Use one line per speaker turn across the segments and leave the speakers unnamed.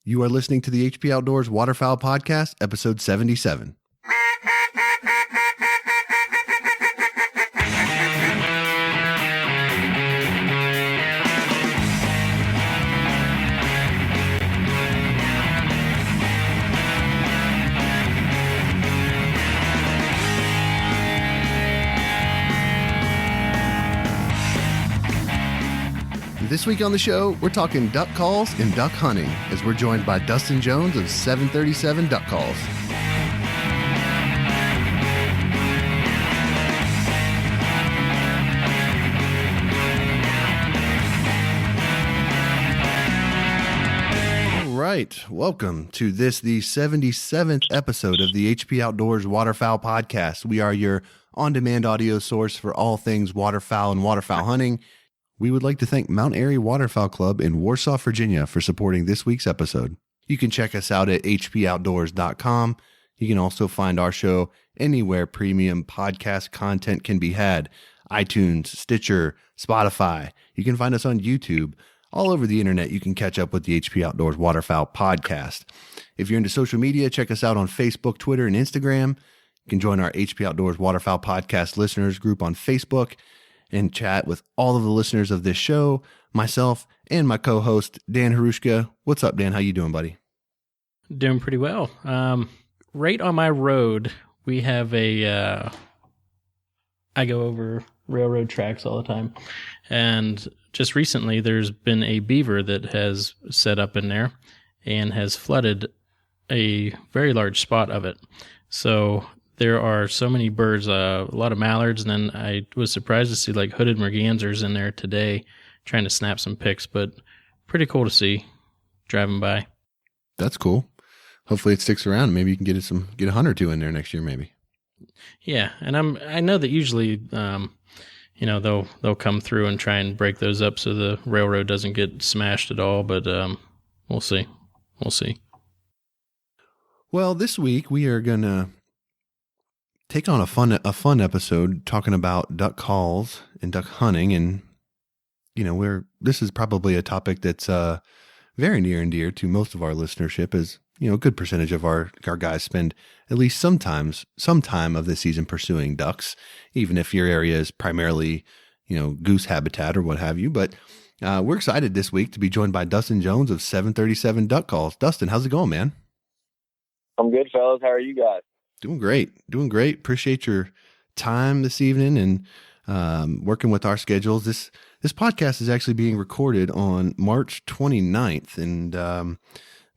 You are listening to the HP Outdoors Waterfowl Podcast, episode 77. This week on the show, we're talking duck calls and duck hunting as we're joined by Dustin Jones of 737 Duck Calls. All right, welcome to the 77th episode of the HP Outdoors Waterfowl Podcast. We are your on-demand audio source for all things waterfowl and waterfowl hunting. We would like to thank Mount Airy Waterfowl Club in Warsaw, Virginia for supporting this week's episode. You can check us out at hpoutdoors.com. You can also find our show anywhere premium podcast content can be had. iTunes, Stitcher, Spotify. You can find us on YouTube. All over the internet, you can catch up with the HP Outdoors Waterfowl Podcast. If you're into social media, check us out on Facebook, Twitter, and Instagram. You can join our HP Outdoors Waterfowl Podcast listeners group on Facebook and chat with all of the listeners of this show, myself, and my co-host, Dan Harushka. What's up, Dan? How you doing, buddy?
Doing pretty well. Right on my road, we have I go over railroad tracks all the time. And just recently, there's been a beaver that has set up in there and has flooded a very large spot of it. So there are so many birds, a lot of mallards, and then I was surprised to see like hooded mergansers in there today trying to snap some pics, but pretty cool to see driving by. That's
cool. Hopefully it sticks around. Maybe you can get a hunt or two in there next year, maybe.
Yeah, and I know that usually, they'll come through and try and break those up so the railroad doesn't get smashed at all, but we'll see.
Well, this week we are gonna take on a fun episode talking about duck calls and duck hunting. And, this is probably a topic that's very near and dear to most of our listenership, as, a good percentage of our guys spend at least some time of the season pursuing ducks, even if your area is primarily, goose habitat or what have you. But we're excited this week to be joined by Dustin Jones of 737 Duck Calls. Dustin, how's it going, man?
I'm good, fellas. How are you guys?
Doing great. Appreciate your time this evening and working with our schedules. This podcast is actually being recorded on March 29th, and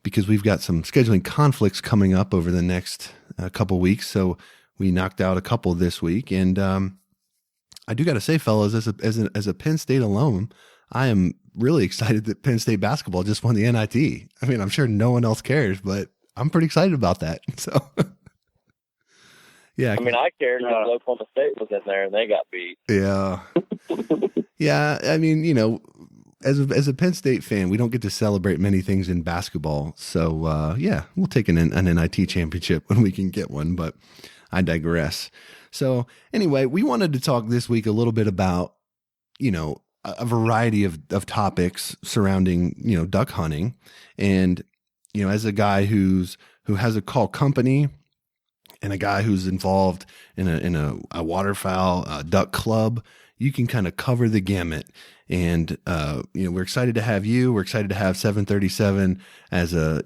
because we've got some scheduling conflicts coming up over the next couple weeks, so we knocked out a couple this week. And I do got to say, fellas, as a Penn State alum, I am really excited that Penn State basketball just won the NIT. I mean, I'm sure no one else cares, but I'm pretty excited about that. So. Yeah,
I cared because Oklahoma State was in there and they got beat.
Yeah. Yeah, I mean, as a Penn State fan, we don't get to celebrate many things in basketball. So, we'll take an NIT championship when we can get one, but I digress. So, anyway, we wanted to talk this week a little bit about, a variety of topics surrounding, duck hunting. And, as a guy who has a call company, and a guy who's involved in a waterfowl duck club, you can kind of cover the gamut. And we're excited to have you. We're excited to have 737 as a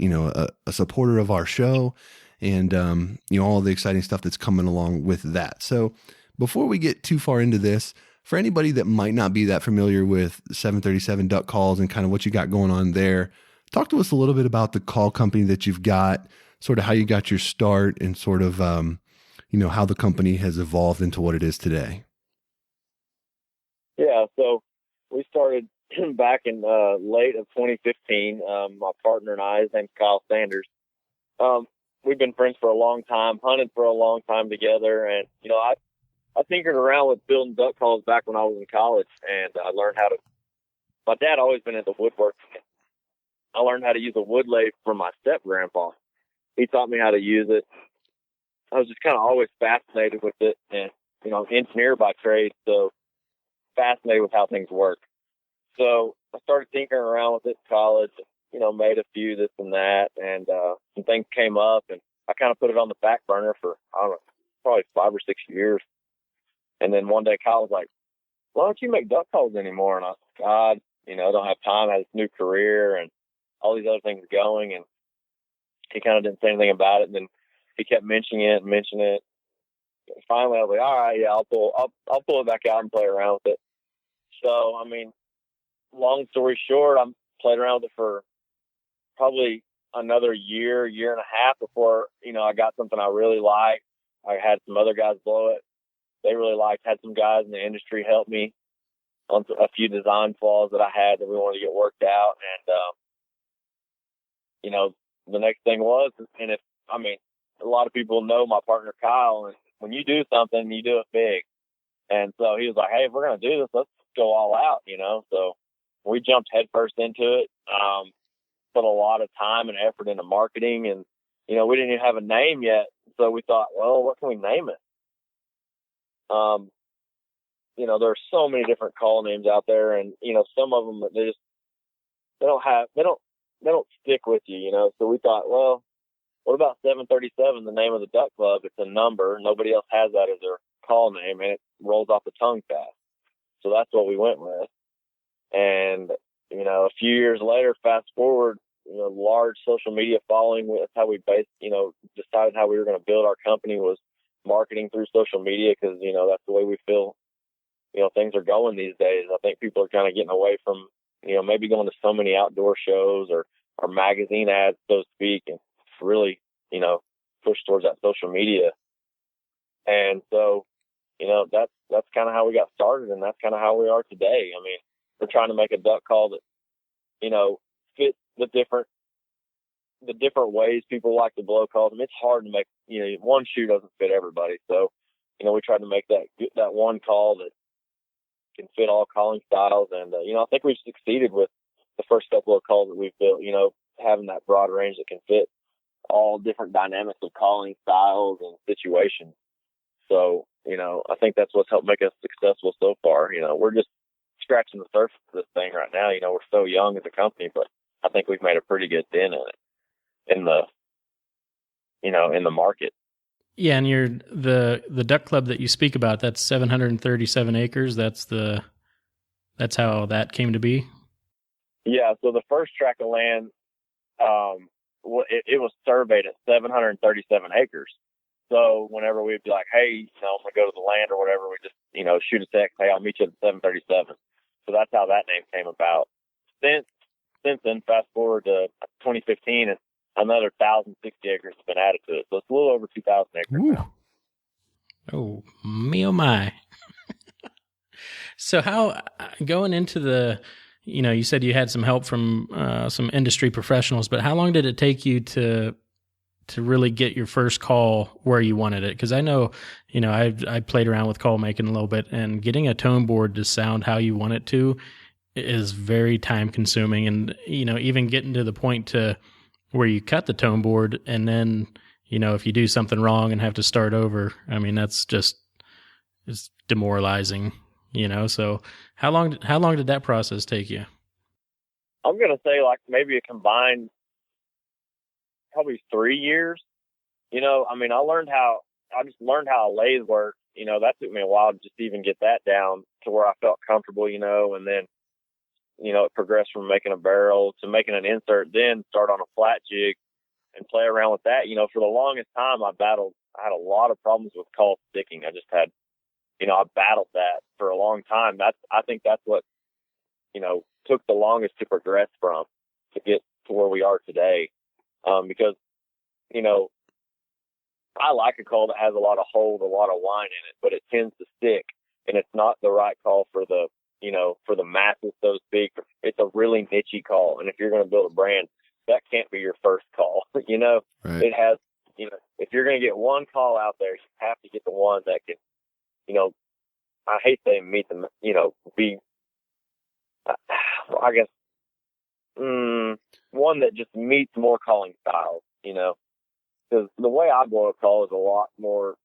supporter of our show, and all the exciting stuff that's coming along with that. So before we get too far into this, for anybody that might not be that familiar with 737 Duck Calls and kind of what you got going on there, talk to us a little bit about the call company that you've got, sort of how you got your start, and sort of, how the company has evolved into what it is today.
Yeah, so we started back in late of 2015. My partner and I, his name's Kyle Sanders. We've been friends for a long time, hunted for a long time together, and I tinkered around with building duck calls back when I was in college, and I learned how to. My dad always been into woodworking. I learned how to use a wood lathe from my step grandpa. He taught me how to use it. I was just kind of always fascinated with it, and I'm an engineer by trade, so fascinated with how things work. So I started tinkering around with it in college. made a few this and that, and some things came up, and I kind of put it on the back burner for, I don't know, probably 5 or 6 years. And then one day Kyle was like, why don't you make duck calls anymore? And I was like, God, I don't have time. I had this new career and all these other things going. And he kind of didn't say anything about it. And then he kept mentioning it. And finally, I was like, all right, yeah, I'll pull it back out and play around with it. So, I mean, long story short, I played around with it for probably another year and a half before, I got something I really liked. I had some other guys blow it. They really liked, had some guys in the industry help me on a few design flaws that I had that we wanted to get worked out. And, the next thing was, and a lot of people know my partner Kyle, and when you do something, you do it big. And so he was like, hey, if we're going to do this, let's go all out, So we jumped headfirst into it, put a lot of time and effort into marketing, and, we didn't even have a name yet. So we thought, well, what can we name it? There's so many different call names out there, and, some of them, they don't stick with you, So we thought, well, what about 737, the name of the duck club? It's a number. Nobody else has that as their call name, and it rolls off the tongue fast. So that's what we went with. And, a few years later, fast forward, large social media following. That's how we decided how we were going to build our company, was marketing through social media, because, that's the way we feel, things are going these days. I think people are kind of getting away from, maybe going to so many outdoor shows or magazine ads, so to speak, and really, push towards that social media. And so, that's kind of how we got started, and that's kind of how we are today. I mean, we're trying to make a duck call that, fits the different ways people like to blow calls. I mean, it's hard to make, one shoe doesn't fit everybody. So, we tried to make that one call that can fit all calling styles. And, I think we've succeeded with the first couple of calls that we've built, having that broad range that can fit all different dynamics of calling styles and situations. So, I think that's what's helped make us successful so far. We're just scratching the surface of this thing right now. We're so young as a company, but I think we've made a pretty good dent in it, in the market.
Yeah, and the duck club that you speak about, that's 737 acres. That's how that came to be.
Yeah. So the first tract of land, it was surveyed at 737 acres. So whenever we'd be like, hey, I'm going to go to the land or whatever, we just, shoot a text, hey, I'll meet you at 737. So that's how that name came about. Since then, fast forward to 2015, and another 1,060 acres has been added to it. So it's a little over 2,000 acres now.
Oh, me oh my. So how, going into the, you said you had some help from some industry professionals, but how long did it take you to really get your first call where you wanted it? Because I know, I played around with call making a little bit, and getting a tone board to sound how you want it to is very time consuming. And, even getting to the point to where you cut the tone board, and then, if you do something wrong and have to start over, I mean, it's demoralizing, So how long did that process take you?
I'm going to say like maybe a combined probably 3 years. I just learned how a lathe worked. That took me a while to just even get that down to where I felt comfortable, and then, it progressed from making a barrel to making an insert, then start on a flat jig and play around with that. For the longest time I had a lot of problems with call sticking. I just had, I battled that for a long time. I think that's what, took the longest to progress from, to get to where we are today. Because, I like a call that has a lot of hold, a lot of whine in it, but it tends to stick, and it's not the right call for the masses, so to speak. It's a really niche call. And if you're going to build a brand, that can't be your first call.
Right.
It has, if you're going to get one call out there, you have to get the one that can, I hate saying meet them, be, I guess, one that just meets more calling styles, because the way I blow a call is a lot more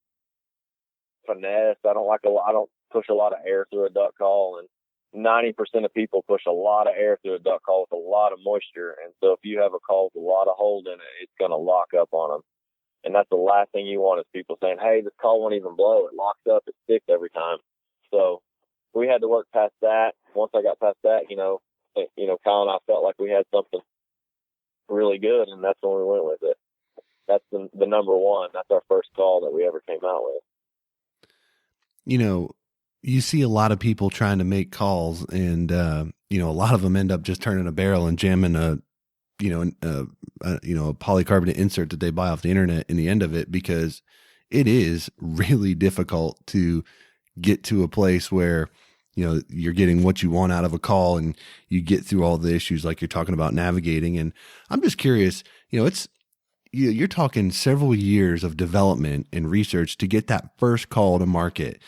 finesse. I don't push a lot of air through a duck call, and 90% of people push a lot of air through a duck call with a lot of moisture. And so if you have a call with a lot of hold in it, it's going to lock up on them. And that's the last thing you want is people saying, hey, this call won't even blow. It locks up. It sticks every time. So we had to work past that. Once I got past that, Kyle and I felt like we had something really good, and that's when we went with it. That's the number one. That's our first call that we ever came out with.
You see a lot of people trying to make calls, and a lot of them end up just turning a barrel and jamming a polycarbonate insert that they buy off the internet in the end of it, because it is really difficult to get to a place where you're getting what you want out of a call and you get through all the issues like you're talking about navigating. And I'm just curious, you're talking several years of development and research to get that first call to market.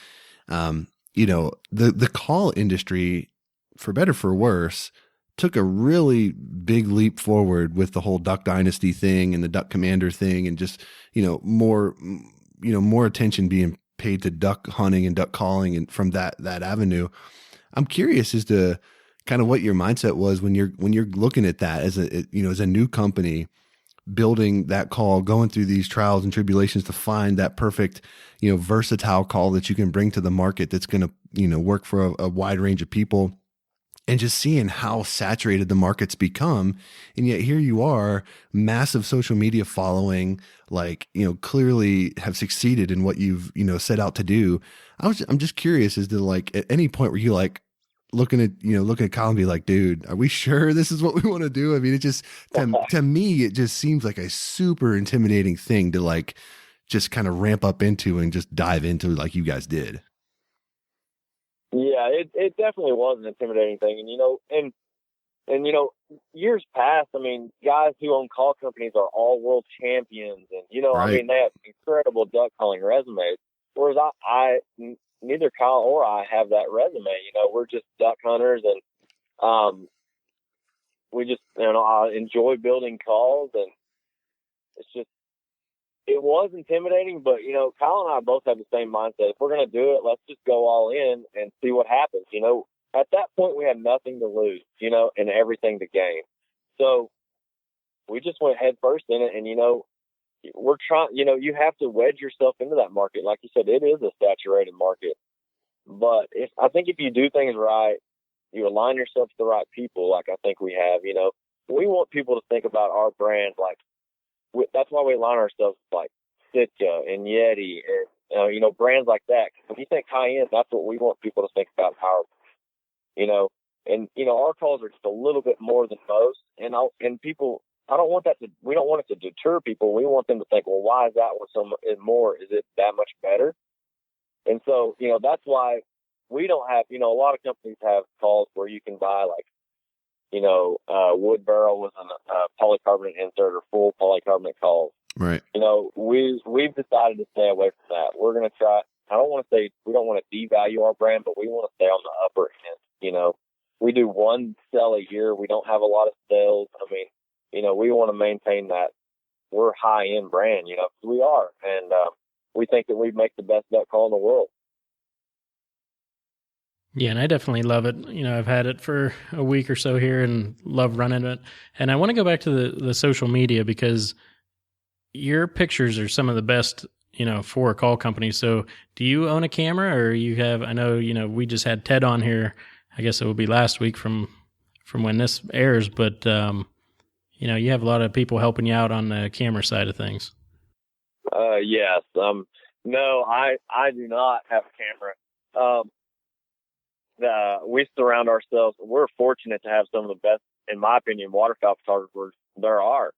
The call industry, for better for worse, took a really big leap forward with the whole Duck Dynasty thing and the Duck Commander thing, and just more attention being paid to duck hunting and duck calling, and from that avenue. I'm curious as to kind of what your mindset was when you're looking at that as a new company, building that call, going through these trials and tribulations to find that perfect, versatile call that you can bring to the market that's going to, work for a wide range of people, and just seeing how saturated the market's become. And yet here you are, massive social media following, clearly have succeeded in what you've, set out to do. I'm just curious as to at any point where you looking at Kyle and be like, dude, are we sure this is what we want to do? I mean, it just, to me, it just seems like a super intimidating thing to just kind of ramp up into and just dive into like you guys did.
Yeah, it definitely was an intimidating thing. And, years past, guys who own call companies are all world champions. And,
right.
They have incredible duck calling resumes. Whereas neither Kyle or I have that resume. We're just duck hunters, and we just, I enjoy building calls, and it's just, it was intimidating, but, Kyle and I both have the same mindset. If we're going to do it, let's just go all in and see what happens. At that point, we had nothing to lose, and everything to gain. So we just went head first in it, and, we're trying, you have to wedge yourself into that market. Like you said, it is a saturated market. But I think if you do things right, you align yourself to the right people, like I think we have, we want people to think about our brand. That's why we align ourselves with Sitka and Yeti and, brands like that. When you think high end, that's what we want people to think about our, our calls are just a little bit more than most. And people, we don't want it to deter people. We want them to think, well, why is that one so much more? Is it that much better? And so, that's why we don't have, a lot of companies have calls where you can buy wood barrel with a polycarbonate insert or full polycarbonate calls.
Right.
We've decided to stay away from that. We're going to try, I don't want to say, we don't want to devalue our brand, but we want to stay on the upper end. We do one sell a year. We don't have a lot of sales. We want to maintain that we're high end brand, we are. And, we think that we make the best duck call in the world.
Yeah, and I definitely love it. I've had it for a week or so here and love running it. And I want to go back to the social media, because your pictures are some of the best, for a call company. So do you own a camera, or you have, I know, we just had Ted on here. I guess it will be last week from when this airs, but, you have a lot of people helping you out on the camera side of things.
Yes. No, I do not have a camera. We surround ourselves. We're fortunate to have some of the best, in my opinion, waterfowl photographers there are.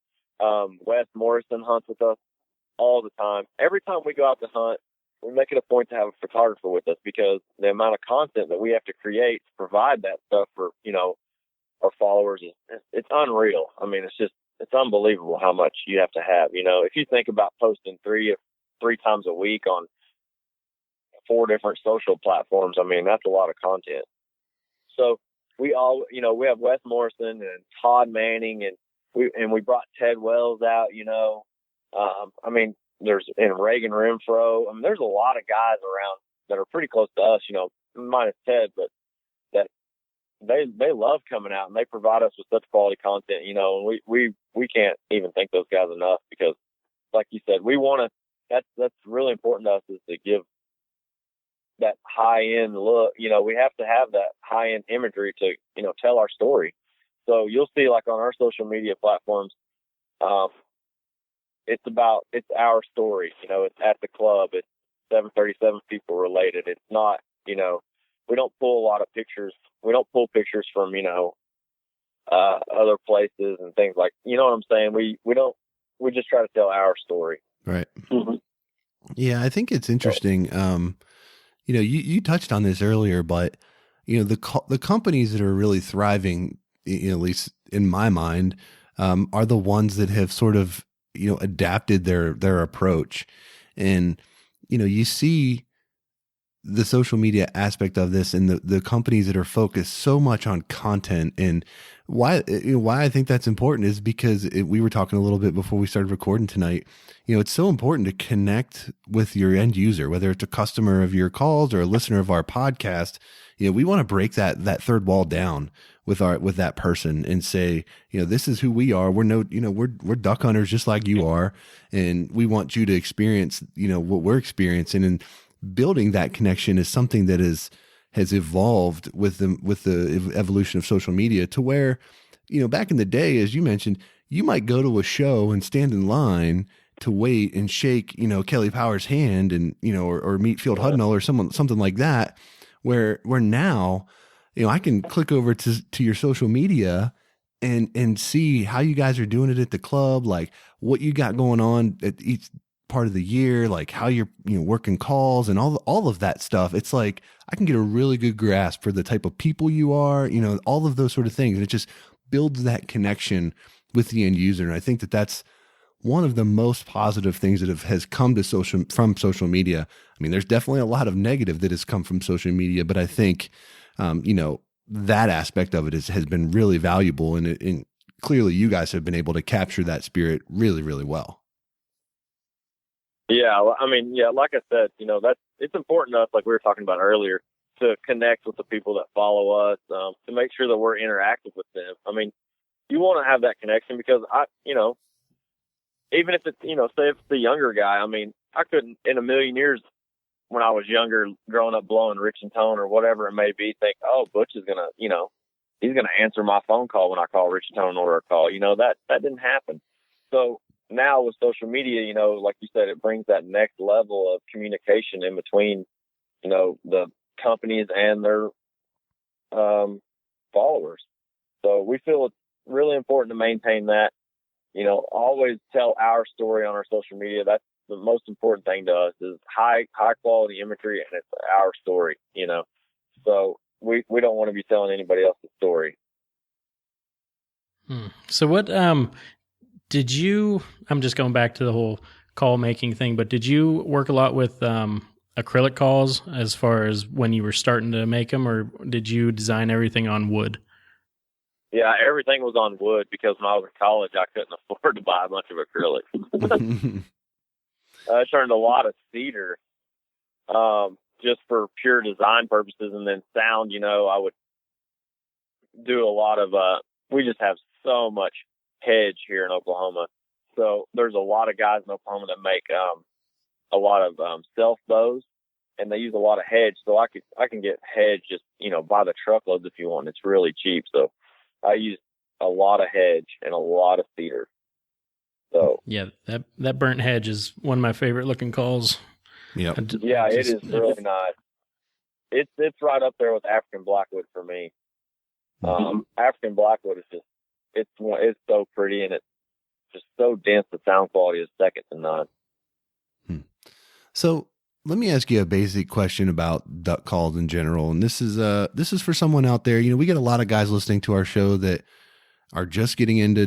Wes Morrison hunts with us all the time. Every time we go out to hunt, we make it a point to have a photographer with us, because the amount of content that we have to create to provide that stuff for, our followers, it's unreal. It's unbelievable how much you have to have. If you think about posting three times a week on 4 different social platforms, that's a lot of content. So we have Wes Morrison and Todd Manning, and we brought Ted Wells out, there's Reagan Renfro. There's a lot of guys around that are pretty close to us, minus Ted, but that they love coming out, and they provide us with such quality content, you know, and we can't even thank those guys enough, because like you said, we want to, that's really important to us, is to give that high end look. You know, we have to have that high end imagery to, you know, tell our story. So you'll see, like, on our social media platforms, it's our story. You know, it's at the club. It's 737 people related. It's not, you know, we don't pull a lot of pictures. We don't pull pictures from, you know, other places and things like, you know what I'm saying? We just try to tell our story.
Right. Mm-hmm. Yeah. I think it's interesting. You know, you touched on this earlier, but you know, the companies that are really thriving, you know, at least in my mind, are the ones that have sort of, you know, adapted their approach. And, you know, you see the social media aspect of this, and the companies that are focused so much on content. And why I think that's important is because we were talking a little bit before we started recording tonight. You know, it's so important to connect with your end user, whether it's a customer of your calls or a listener of our podcast. You know, we want to break that third wall down with that person and say, you know, this is who we are. We're duck hunters just like you are. And we want you to experience, you know, what we're experiencing. And building that connection is something that has evolved with the evolution of social media, to where, you know, back in the day, as you mentioned, you might go to a show and stand in line to wait and shake, you know, Kelly Power's hand, and, you know, or meet Field Hudnall or something like that, where now, you know, I can click over to your social media and see how you guys are doing it at the club, like what you got going on at each part of the year, like how you're, you know, working calls and all of that stuff. It's like I can get a really good grasp for the type of people you are, you know, all of those sort of things. And it just builds that connection with the end user. And I think that that's one of the most positive things that has come to from social media. I mean, there's definitely a lot of negative that has come from social media, but I think, you know, that aspect of it has been really valuable. And clearly you guys have been able to capture that spirit really, really well.
Yeah. I mean, yeah, like I said, you know, it's important to us, like we were talking about earlier, to connect with the people that follow us, to make sure that we're interactive with them. I mean, you want to have that connection, because you know, even if it's, you know, say if it's the younger guy, I mean, I couldn't in a million years, when I was younger, growing up blowing Rich and Tone or whatever it may be, think, oh, Butch is going to, you know, he's going to answer my phone call when I call Rich and Tone and order a call. You know, that didn't happen. So now with social media, you know, like you said, it brings that next level of communication in between, you know, the companies and their followers. So we feel it's really important to maintain that, you know, always tell our story on our social media. That's the most important thing to us, is high quality imagery, and it's our story, you know. So we don't want to be telling anybody else's story.
So what did you, I'm just going back to the whole call making thing, but did you work a lot with acrylic calls as far as when you were starting to make them, or did you design everything on wood?
Yeah, everything was on wood, because when I was in college, I couldn't afford to buy a bunch of acrylic. I turned a lot of cedar, just for pure design purposes, and then sound, you know, I would do a lot of, we just have so much hedge here in Oklahoma. So there's a lot of guys in Oklahoma that make, a lot of, self bows, and they use a lot of hedge. So I can get hedge just, you know, by the truckloads if you want. It's really cheap. So I use a lot of hedge and a lot of cedar. So
yeah, that burnt hedge is one of my favorite looking calls.
Yep.
Yeah, it is really nice. It's right up there with African Blackwood for me. African Blackwood is just, it's so pretty, and it's just so dense. The sound quality is second to none.
So let me ask you a basic question about duck calls in general. And this is for someone out there. You know, we get a lot of guys listening to our show that are just getting into,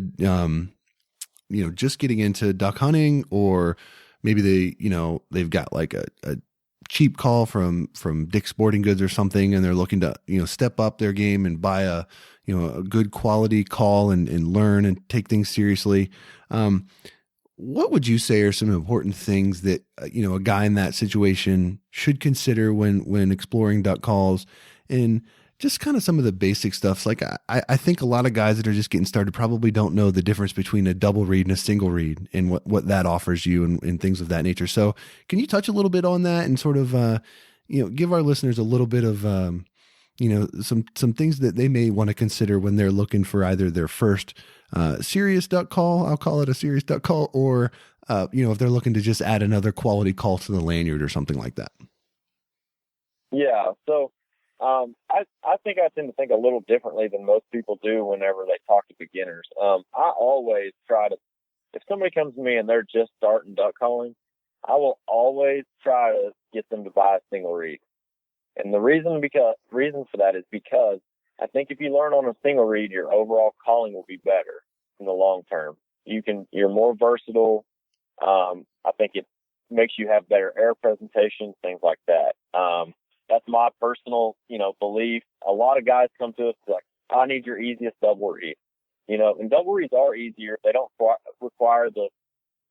duck hunting, or maybe they've got like a cheap call from Dick's Sporting Goods or something, and they're looking to, you know, step up their game and buy a good quality call and learn and take things seriously. What would you say are some important things that, a guy in that situation should consider when exploring duck calls? And just kind of some of the basic stuff. Like I think a lot of guys that are just getting started probably don't know the difference between a double reed and a single reed and what that offers you and things of that nature. So can you touch a little bit on that and sort of, give our listeners a little bit of, some things that they may want to consider when they're looking for either their first serious duck call, I'll call it a serious duck call, or, if they're looking to just add another quality call to the lanyard or something like that.
Yeah. So, I think I tend to think a little differently than most people do whenever they talk to beginners. I always try to, if somebody comes to me and they're just starting duck calling, I will always try to get them to buy a single reed. And the reason for that is because I think if you learn on a single reed, your overall calling will be better in the long term. You're more versatile. I think it makes you have better air presentation, things like that. That's my personal, belief. A lot of guys come to us like, I need your easiest double reed, and double reeds are easier. They don't require the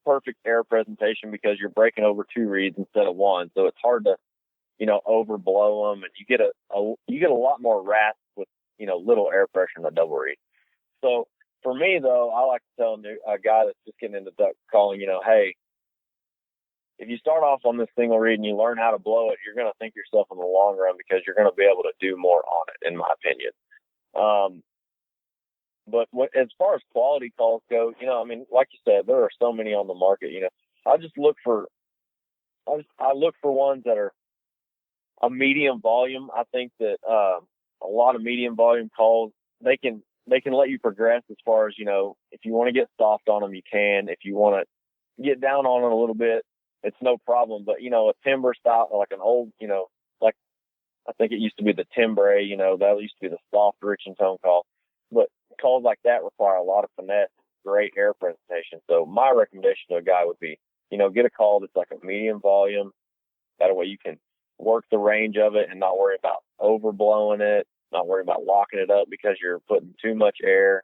perfect air presentation because you're breaking over two reeds instead of one. So it's hard to, overblow them, and you get a lot more rasp with, little air pressure in a double reed. So for me though, I like to tell a guy that's just getting into duck calling, hey, if you start off on this single reed and you learn how to blow it, you're going to think yourself in the long run because you're going to be able to do more on it, in my opinion. But as far as quality calls go, like you said, there are so many on the market. I look for ones that are a medium volume. I think that a lot of medium volume calls, they can let you progress as far as, if you want to get soft on them, you can. If you want to get down on it a little bit, it's no problem. But, a timber style, like an old, like I think it used to be the timbre, that used to be the soft, rich and tone call. But calls like that require a lot of finesse, great air presentation. So my recommendation to a guy would be, get a call that's like a medium volume. That way you can work the range of it and not worry about overblowing it, not worry about locking it up because you're putting too much air.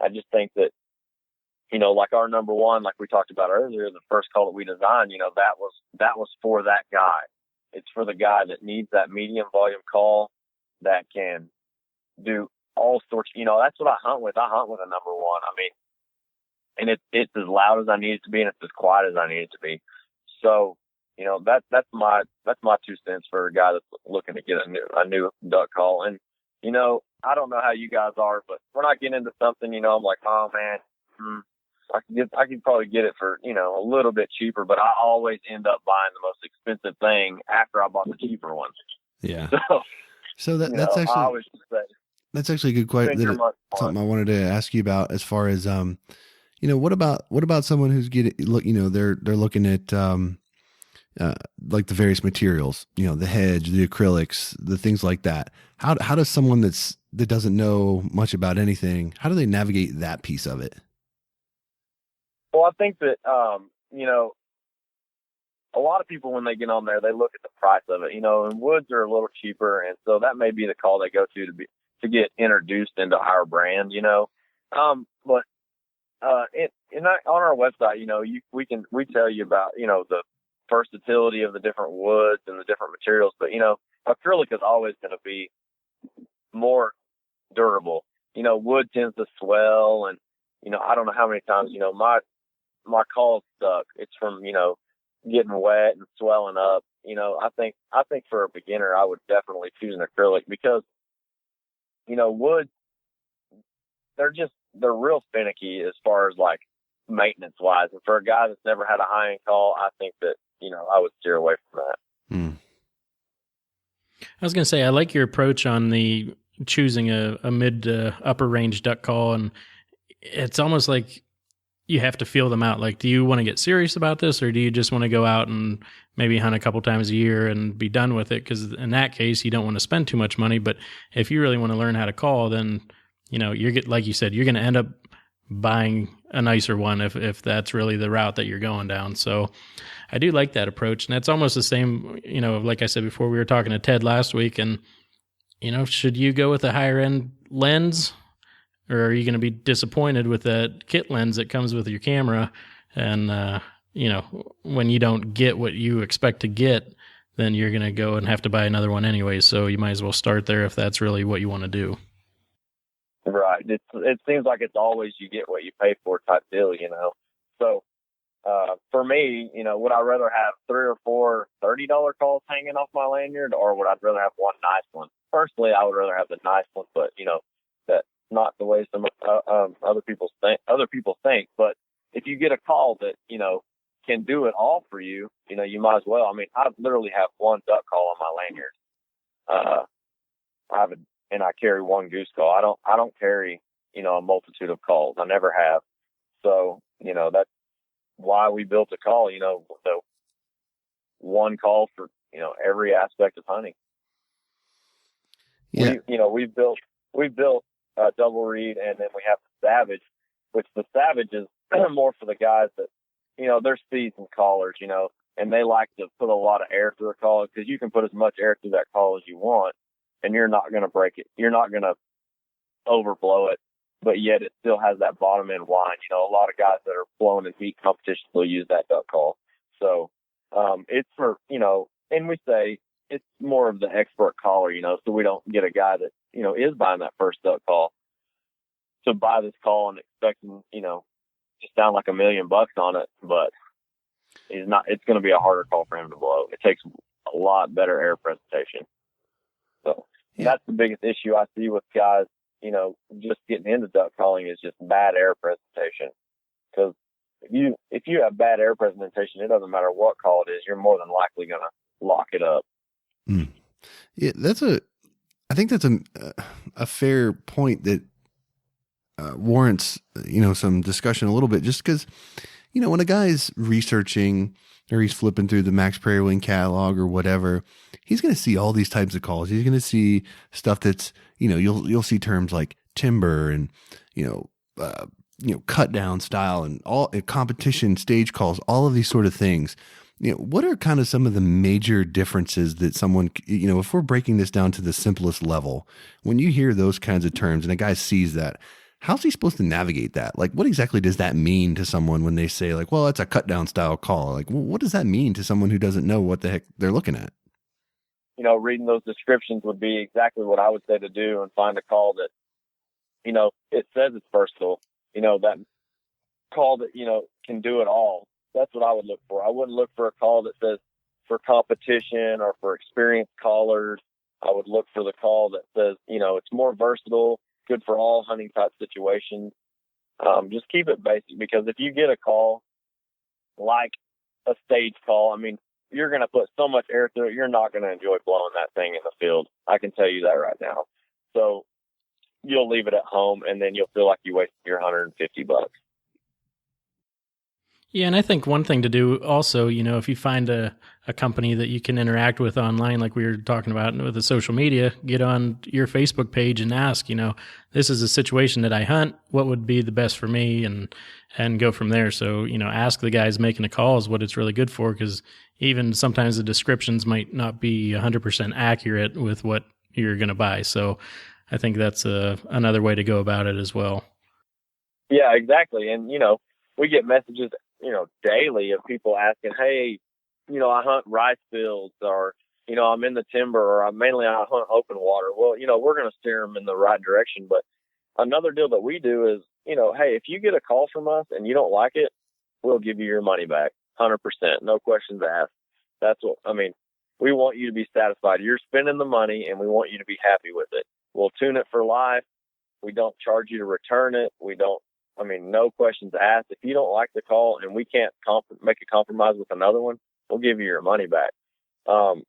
I just think that, like our number one, like we talked about earlier, the first call that we designed, that was for that guy. It's for the guy that needs that medium volume call that can do all sorts. That's what I hunt with. I hunt with a number one. And it's as loud as I need it to be, and it's as quiet as I need it to be. So, that's my 2 cents for a guy that's looking to get a new duck call. And, I don't know how you guys are, but when I get into something, I'm like, oh man, I could probably get it for, a little bit cheaper, but I always end up buying the most expensive thing after I bought the cheaper one.
Yeah. So that's actually,
I always say,
that's actually a good question. Something I wanted to ask you about as far as, what about someone who's they're looking at, like the various materials, the hedge, the acrylics, the things like that. How does someone that doesn't know much about anything, how do they navigate that piece of it?
Well, I think that, a lot of people, when they get on there, they look at the price of it, and woods are a little cheaper. And so that may be the call they go to get introduced into our brand, but, on our website, we tell you about, the versatility of the different woods and the different materials, but, acrylic is always going to be more durable. Wood tends to swell, and, I don't know how many times, my call's stuck. It's from, getting wet and swelling up. I think for a beginner, I would definitely choose an acrylic because, wood, they're real finicky as far as like maintenance wise. And for a guy that's never had a high end call, I think that, I would steer away from that.
I was going to say, I like your approach on the choosing a mid to upper range duck call. And it's almost like you have to feel them out. Like, do you want to get serious about this, or do you just want to go out and maybe hunt a couple times a year and be done with it? Because in that case, you don't want to spend too much money. But if you really want to learn how to call, then, like you said, you're going to end up buying a nicer one if that's really the route that you're going down. So I do like that approach. And that's almost the same, like I said before, we were talking to Ted last week, and, should you go with a higher end lens, or are you going to be disappointed with that kit lens that comes with your camera? And, when you don't get what you expect to get, then you're going to go and have to buy another one anyway. So you might as well start there if that's really what you want to do.
Right. It seems like it's always you get what you pay for type deal, you know. So for me, you know, would I rather have 3 or 4 $30 calls hanging off my lanyard, or would I rather have one nice one? Personally, I would rather have the nice one, but you know, that's not the way some other people think. But if you get a call that, you know, can do it all for you, you know, you might as well. I mean, I literally have one duck call on my lanyard. And I carry one goose call. I don't carry, you know, a multitude of calls. I never have. So, you know, that's why we built a call, you know, the one call for, you know, every aspect of hunting.
Yeah.
We've built double reed, and then we have the Savage, which the Savage is more for the guys that, you know, they're seasoned callers, you know, and they like to put a lot of air through a call, because you can put as much air through that call as you want, and you're not going to break it. You're not going to overblow it, but yet it still has that bottom end whine. You know, a lot of guys that are blowing in heat competitions will use that duck call. So it's for, you know, and we say it's more of the expert caller, you know, so we don't get a guy that, you know, is buying that first duck call to buy this call and expecting, you know, to sound like $1 million on it, but it's going to be a harder call for him to blow. It takes a lot better air presentation. So that's the biggest issue I see with guys, you know, just getting into duck calling, is just bad air presentation. Because if you have bad air presentation, it doesn't matter what call it is, you're more than likely going to lock it up.
Mm. Yeah, I think that's a fair point that warrants, you know, some discussion a little bit, just because, you know, when a guy's researching or he's flipping through the Max Prairie Wing catalog or whatever, he's going to see all these types of calls. He's going to see stuff that's, you know, you'll see terms like timber and, you know, cut down style and all competition stage calls, all of these sort of things. You know, what are kind of some of the major differences that someone, you know, if we're breaking this down to the simplest level, when you hear those kinds of terms and a guy sees that, how's he supposed to navigate that? Like, what exactly does that mean to someone when they say, like, well, it's a cut down style call? Like, what does that mean to someone who doesn't know what the heck they're looking at?
You know, reading those descriptions would be exactly what I would say to do, and find a call that, you know, it says it's versatile. You know, that call that, you know, can do it all. That's what I would look for. I wouldn't look for a call that says for competition or for experienced callers. I would look for the call that says, you know, it's more versatile, good for all hunting type situations. Just keep it basic, because if you get a call like a stage call, I mean, you're going to put so much air through it, you're not going to enjoy blowing that thing in the field. I can tell you that right now. So you'll leave it at home, and then you'll feel like you wasted your $150.
Yeah, and I think one thing to do also, you know, if you find a company that you can interact with online, like we were talking about with the social media, get on your Facebook page and ask, you know, this is a situation that I hunt, what would be the best for me, and go from there. So, you know, ask the guys making the calls what it's really good for, because even sometimes the descriptions might not be 100% accurate with what you're going to buy. So I think that's another way to go about it as well.
Yeah, exactly. And, you know, we get messages, you know, daily of people asking, hey, you know, I hunt rice fields, or, you know, I'm in the timber, or I hunt open water. Well, you know, we're going to steer them in the right direction. But another deal that we do is, you know, hey, if you get a call from us and you don't like it, we'll give you your money back. 100%. No questions asked. That's what, I mean, we want you to be satisfied. You're spending the money, and we want you to be happy with it. We'll tune it for life. We don't charge you to return it. No questions asked. If you don't like the call and we can't make a compromise with another one, we'll give you your money back.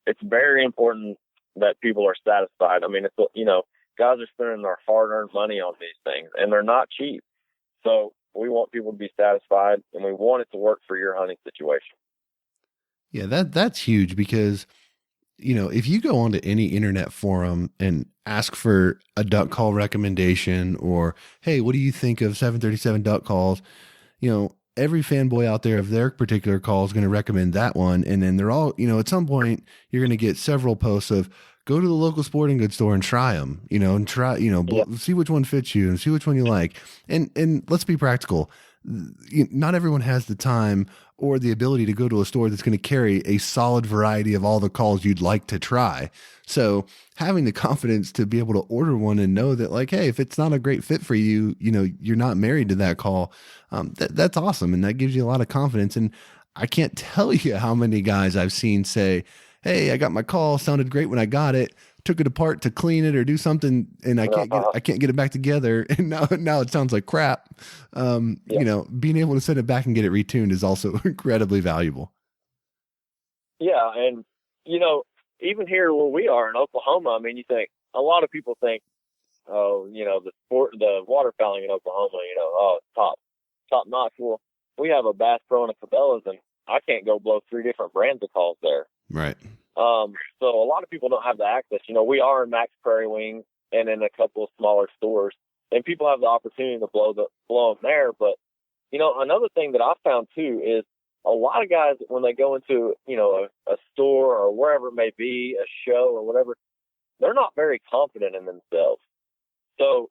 It's very important that people are satisfied. I mean, it's, you know, guys are spending their hard-earned money on these things, and they're not cheap. So we want people to be satisfied, and we want it to work for your hunting situation.
Yeah, that's huge, because, you know, if you go onto any internet forum and ask for a duck call recommendation, or, hey, what do you think of 737 duck calls? You know, every fanboy out there of their particular call is going to recommend that one. And then they're all, you know, at some point you're going to get several posts of, go to the local sporting goods store and try them, you know, and try, you know, see which one fits you and see which one you like. And let's be practical. not everyone has the time or the ability to go to a store that's going to carry a solid variety of all the calls you'd like to try. So having the confidence to be able to order one and know that, like, hey, if it's not a great fit for you, you're not married to that call. That's awesome. And that gives you a lot of confidence. And I can't tell you how many guys I've seen say, hey, I got my call, sounded great when I got it, took it apart to clean it or do something, and I can't get it back together, and now it sounds like crap. Being able to send it back and get it retuned is also incredibly valuable.
Yeah, and even here where we are in Oklahoma, I mean, you think a lot of people think, oh, the waterfowling in Oklahoma, it's top notch. Well, we have a Bass Pro and a Cabela's, and I can't go blow 3 different brands of calls there.
Right.
So a lot of people don't have the access. We are in Max Prairie Wings and in a couple of smaller stores, and people have the opportunity to blow them there. But, another thing that I found too is a lot of guys, when they go into, a store or wherever it may be, a show or whatever, they're not very confident in themselves. So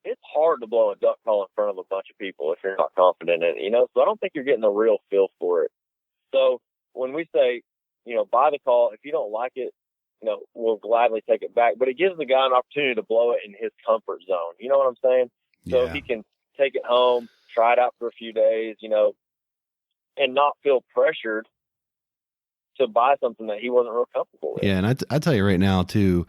it's hard to blow a duck call in front of a bunch of people if you're not confident in it, so I don't think you're getting a real feel for it. So when we say, buy the call, if you don't like it, we'll gladly take it back. But it gives the guy an opportunity to blow it in his comfort zone. You know what I'm saying? So he can take it home, try it out for a few days, and not feel pressured to buy something that he wasn't real comfortable with.
Yeah, and I tell you right now, too,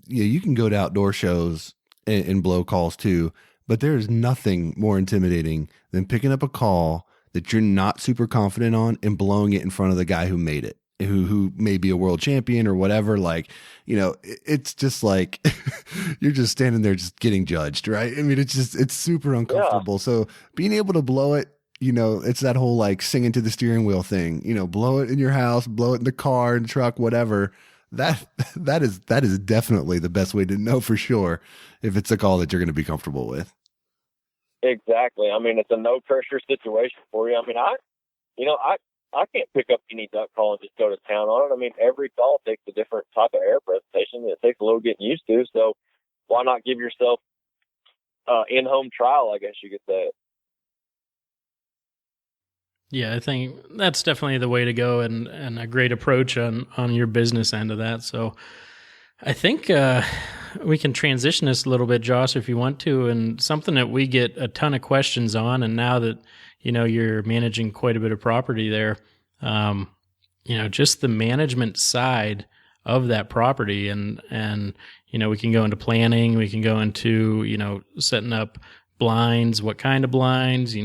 you can go to outdoor shows and blow calls, too, but there's nothing more intimidating than picking up a call that you're not super confident on and blowing it in front of the guy who made it, who may be a world champion or whatever. Like, it's just like you're just standing there just getting judged, right? I mean, it's super uncomfortable. Yeah. So being able to blow it, it's that whole like singing to the steering wheel thing, blow it in your house, blow it in the car and truck, whatever. That is definitely the best way to know for sure if it's a call that you're going to be comfortable with.
Exactly. I mean, it's a no pressure situation for you. I mean, I can't pick up any duck call and just go to town on it. I mean, every call takes a different type of air presentation. It takes a little getting used to. So why not give yourself in-home trial, I guess you could say.
Yeah, I think that's definitely the way to go and a great approach on your business end of that. So I think we can transition this a little bit, Josh, if you want to, and something that we get a ton of questions on. And now that, you're managing quite a bit of property there, just the management side of that property and, we can go into planning, we can go into, setting up blinds, what kind of blinds,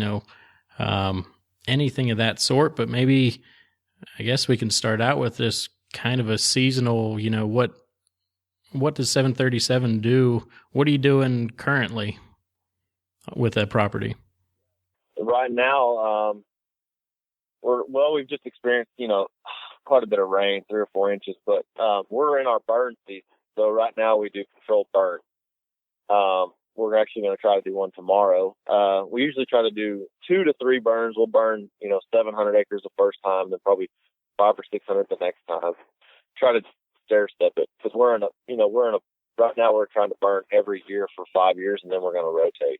anything of that sort. But maybe, I guess we can start out with this kind of a seasonal, what does 737 do? What are you doing currently with that property?
Right now, we've just experienced, quite a bit of rain, 3 or 4 inches, but we're in our burn season. So right now we do controlled burn. We're actually going to try to do one tomorrow. We usually try to do 2 to 3 burns. We'll burn, 700 acres the first time, then probably 500 or 600 the next time. Try to stair step it because right now we're trying to burn every year for 5 years, and then we're going to rotate.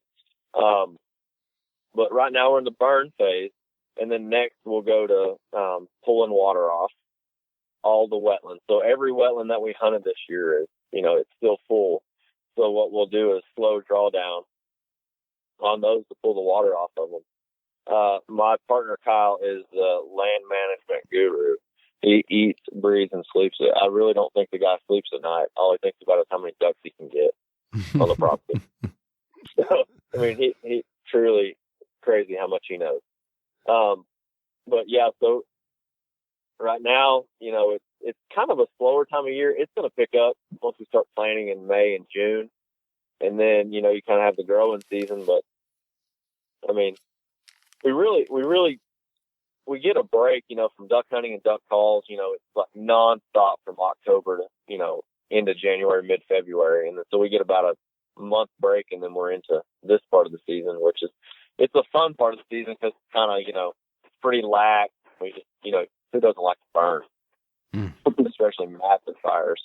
But right now we're in the burn phase, and then next we'll go to pulling water off all the wetlands. So every wetland that we hunted this year is, it's still full. So what we'll do is slow draw down on those to pull the water off of them. My partner Kyle is the land management guru. He eats, breathes, and sleeps it. I really don't think the guy sleeps at night. All he thinks about is how many ducks he can get on the property. So, I mean, he truly crazy how much he knows. But yeah, so right now, it's kind of a slower time of year. It's going to pick up once we start planting in May and June. And then, you kind of have the growing season. But, I mean, we get a break, from duck hunting and duck calls. It's like nonstop from October to, into January, mid-February. And so we get about a month break, and then we're into this part of the season, which is, it's a fun part of the season because it's kind of, it's pretty lax. We just, who doesn't like to burn? Especially massive fires.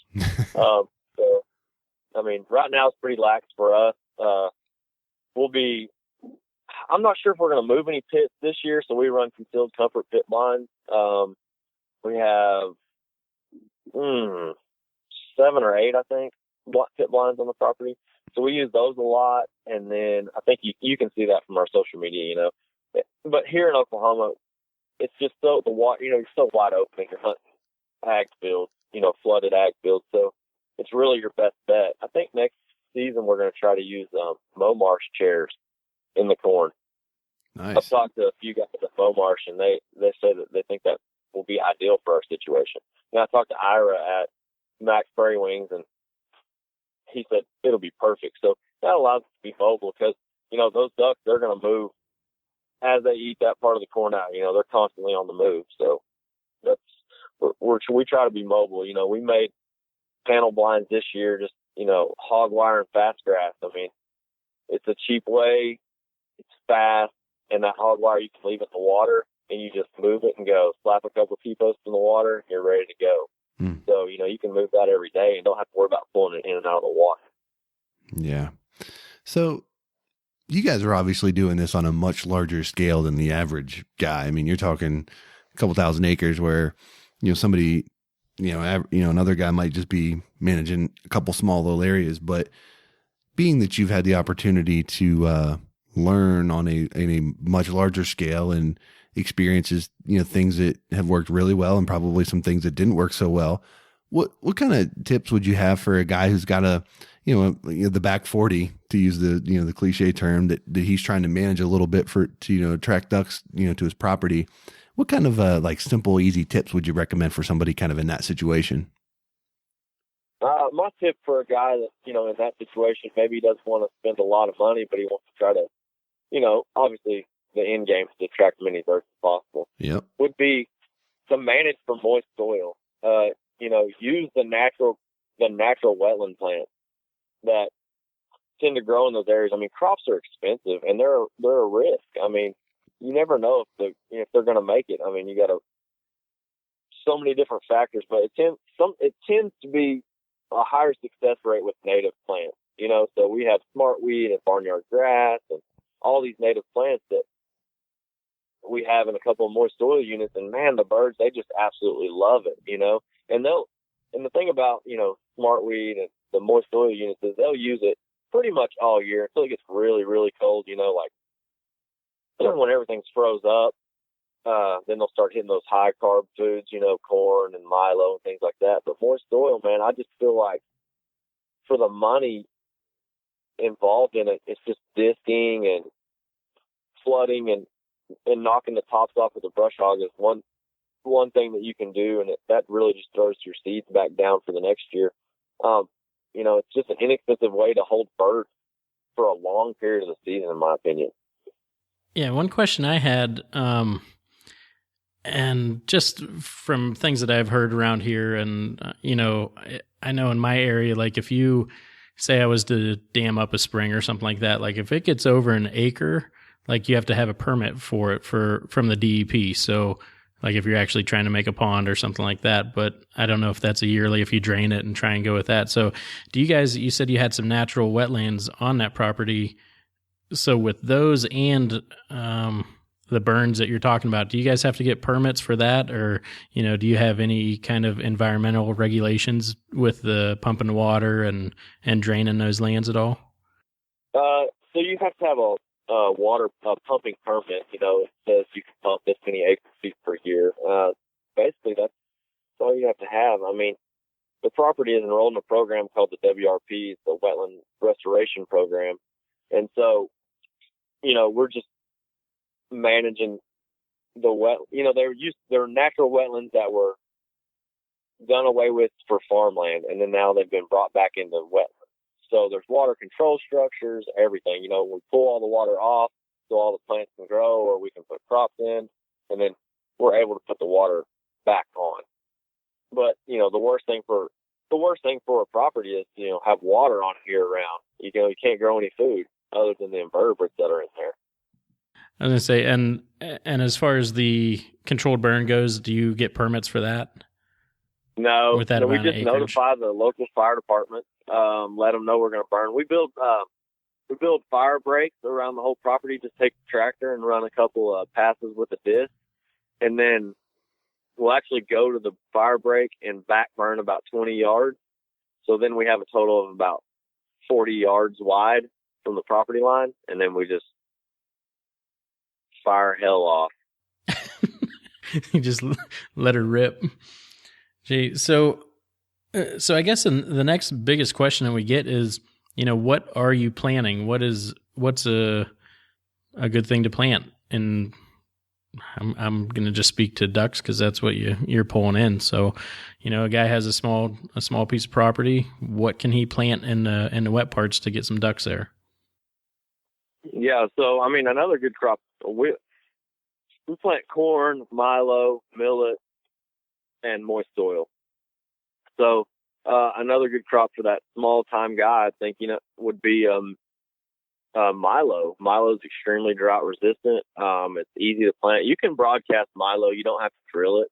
So, I mean, right now it's pretty lax for us. I'm not sure if we're going to move any pits this year, so we run concealed comfort pit blinds. We have 7 or 8, I think, pit blinds on the property. So we use those a lot, and then I think you can see that from our social media, you know. But here in Oklahoma, it's just so you're so wide open. You're hunting ag fields, you know, flooded ag fields. So it's really your best bet. I think next season we're going to try to use mow marsh chairs in the corn.
Nice.
I've talked to a few guys at mow marsh, and they say that they think that will be ideal for our situation. And I talked to Ira at Max Prairie Wings, and he said it'll be perfect. So that allows us to be mobile because, you know, those ducks, they're going to move as they eat that part of the corn out. You know, they're constantly on the move. So we try to be mobile. You know, we made panel blinds this year, just, you know, hog wire and fast grass. I mean, it's a cheap way, it's fast, and that hog wire you can leave it in the water and you just move it and go. Slap a couple of T-posts in the water, you're ready to go. So, you know, you can move that every day and don't have to worry about pulling it in and out of the water.
Yeah. So you guys are obviously doing this on a much larger scale than the average guy. I mean, you're talking a couple thousand acres where, you know, somebody, another guy might just be managing a couple small little areas. But being that you've had the opportunity to learn on a much larger scale and experiences, you know, things that have worked really well and probably some things that didn't work so well, what kind of tips would you have for a guy who's got the back 40, to use the cliche term, that he's trying to manage a little bit to attract ducks, to his property? What kind of like simple, easy tips would you recommend for somebody kind of in that situation?
My tip for a guy that, in that situation, maybe he doesn't want to spend a lot of money, but he wants to try to, obviously the end game is to attract as many birds as possible.
Yep.
Would be to manage for moist soil. Use the natural wetland plants that tend to grow in those areas. I mean, crops are expensive and they're a risk. I mean, you never know if they're going to make it. I mean, you got so many different factors, but it tends to be a higher success rate with native plants. So we have smartweed and barnyard grass and all these native plants that we have in a couple of moist soil units, and man, the birds, they just absolutely love it, and the thing about, smartweed and the moist soil units is they'll use it pretty much all year until it gets really, really cold, like when everything's froze up, then they'll start hitting those high carb foods, corn and Milo and things like that. But moist soil, man, I just feel like for the money involved in it, it's just disking and flooding and knocking the tops off with a brush hog is one thing that you can do, and that really just throws your seeds back down for the next year. It's just an inexpensive way to hold birds for a long period of the season, in my opinion.
Yeah, one question I had, and just from things that I've heard around here, and I know in my area, like if you say I was to dam up a spring or something like that, like if it gets over an acre, like you have to have a permit for it from the DEP. So like if you're actually trying to make a pond or something like that, but I don't know if that's a yearly, if you drain it and try and go with that. So do you guys, you said you had some natural wetlands on that property. So with those and the burns that you're talking about, do you guys have to get permits for that? Or, do you have any kind of environmental regulations with the pumping water and draining those lands at all?
So you have to have a water pumping permit. It says you can pump this many acre feet per year. Basically, that's all you have to have. I mean, the property is enrolled in a program called the WRP, the Wetland Restoration Program. And so, we're just managing the there were natural wetlands that were done away with for farmland, and then now they've been brought back into wetlands. So there's water control structures, everything. We pull all the water off so all the plants can grow, or we can put crops in, and then we're able to put the water back on. But the worst thing for a property is have water on it year round. You can't grow any food other than the invertebrates that are in there.
I was gonna say, and as far as the controlled burn goes, do you get permits for that?
No,
with that
we just notify the local fire department, let them know we're going to burn. We build we build fire breaks around the whole property. Just take the tractor and run a couple passes with a disc, and then we'll actually go to the fire break and back burn about 20 yards. So then we have a total of about 40 yards wide from the property line, and then we just fire hell off.
You just let her rip. Gee, so I guess the next biggest question that we get is, what are you planting? What's a good thing to plant? And I'm going to just speak to ducks because that's what you're pulling in. So, a guy has a small piece of property. What can he plant in the wet parts to get some ducks there?
Yeah. So, I mean, another good crop, we plant corn, milo, millet, and moist soil. So, another good crop for that small time guy, I think, would be, milo. Milo is extremely drought resistant. It's easy to plant. You can broadcast milo. You don't have to drill it.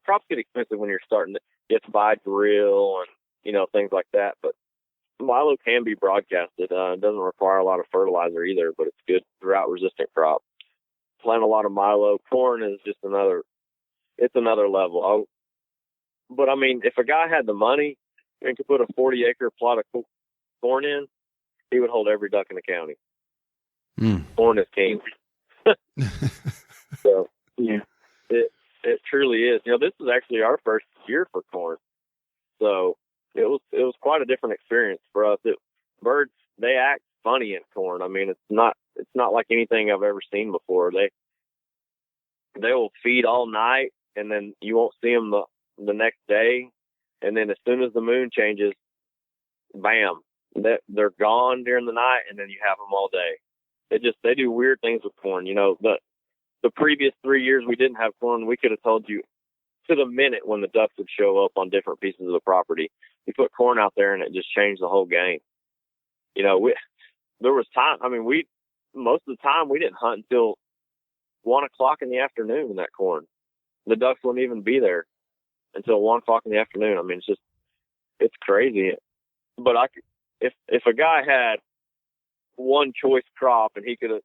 Crops get expensive when you're starting to get to buy drill and, things like that. But milo can be broadcasted. It doesn't require a lot of fertilizer either, but it's good drought resistant crop. Plant a lot of milo. Corn is just another level. But I mean, if a guy had the money and could put a 40-acre plot of corn in, he would hold every duck in the county. Corn is king. So yeah, it truly is. This is actually our first year for corn, so it was quite a different experience for us. Birds, they act funny in corn. I mean, it's not like anything I've ever seen before. They will feed all night, and then you won't see them the next day, and then as soon as the moon changes, bam, they're gone during the night, and then you have them all day. They do weird things with corn. The previous 3 years we didn't have corn, we could have told you to the minute when the ducks would show up on different pieces of the property. We put corn out there, and it just changed the whole game. There was time. I mean, most of the time we didn't hunt until 1 o'clock in the afternoon in that corn. The ducks wouldn't even be there until 1 o'clock in the afternoon. I mean, it's crazy. But if a guy had one choice crop and he could have,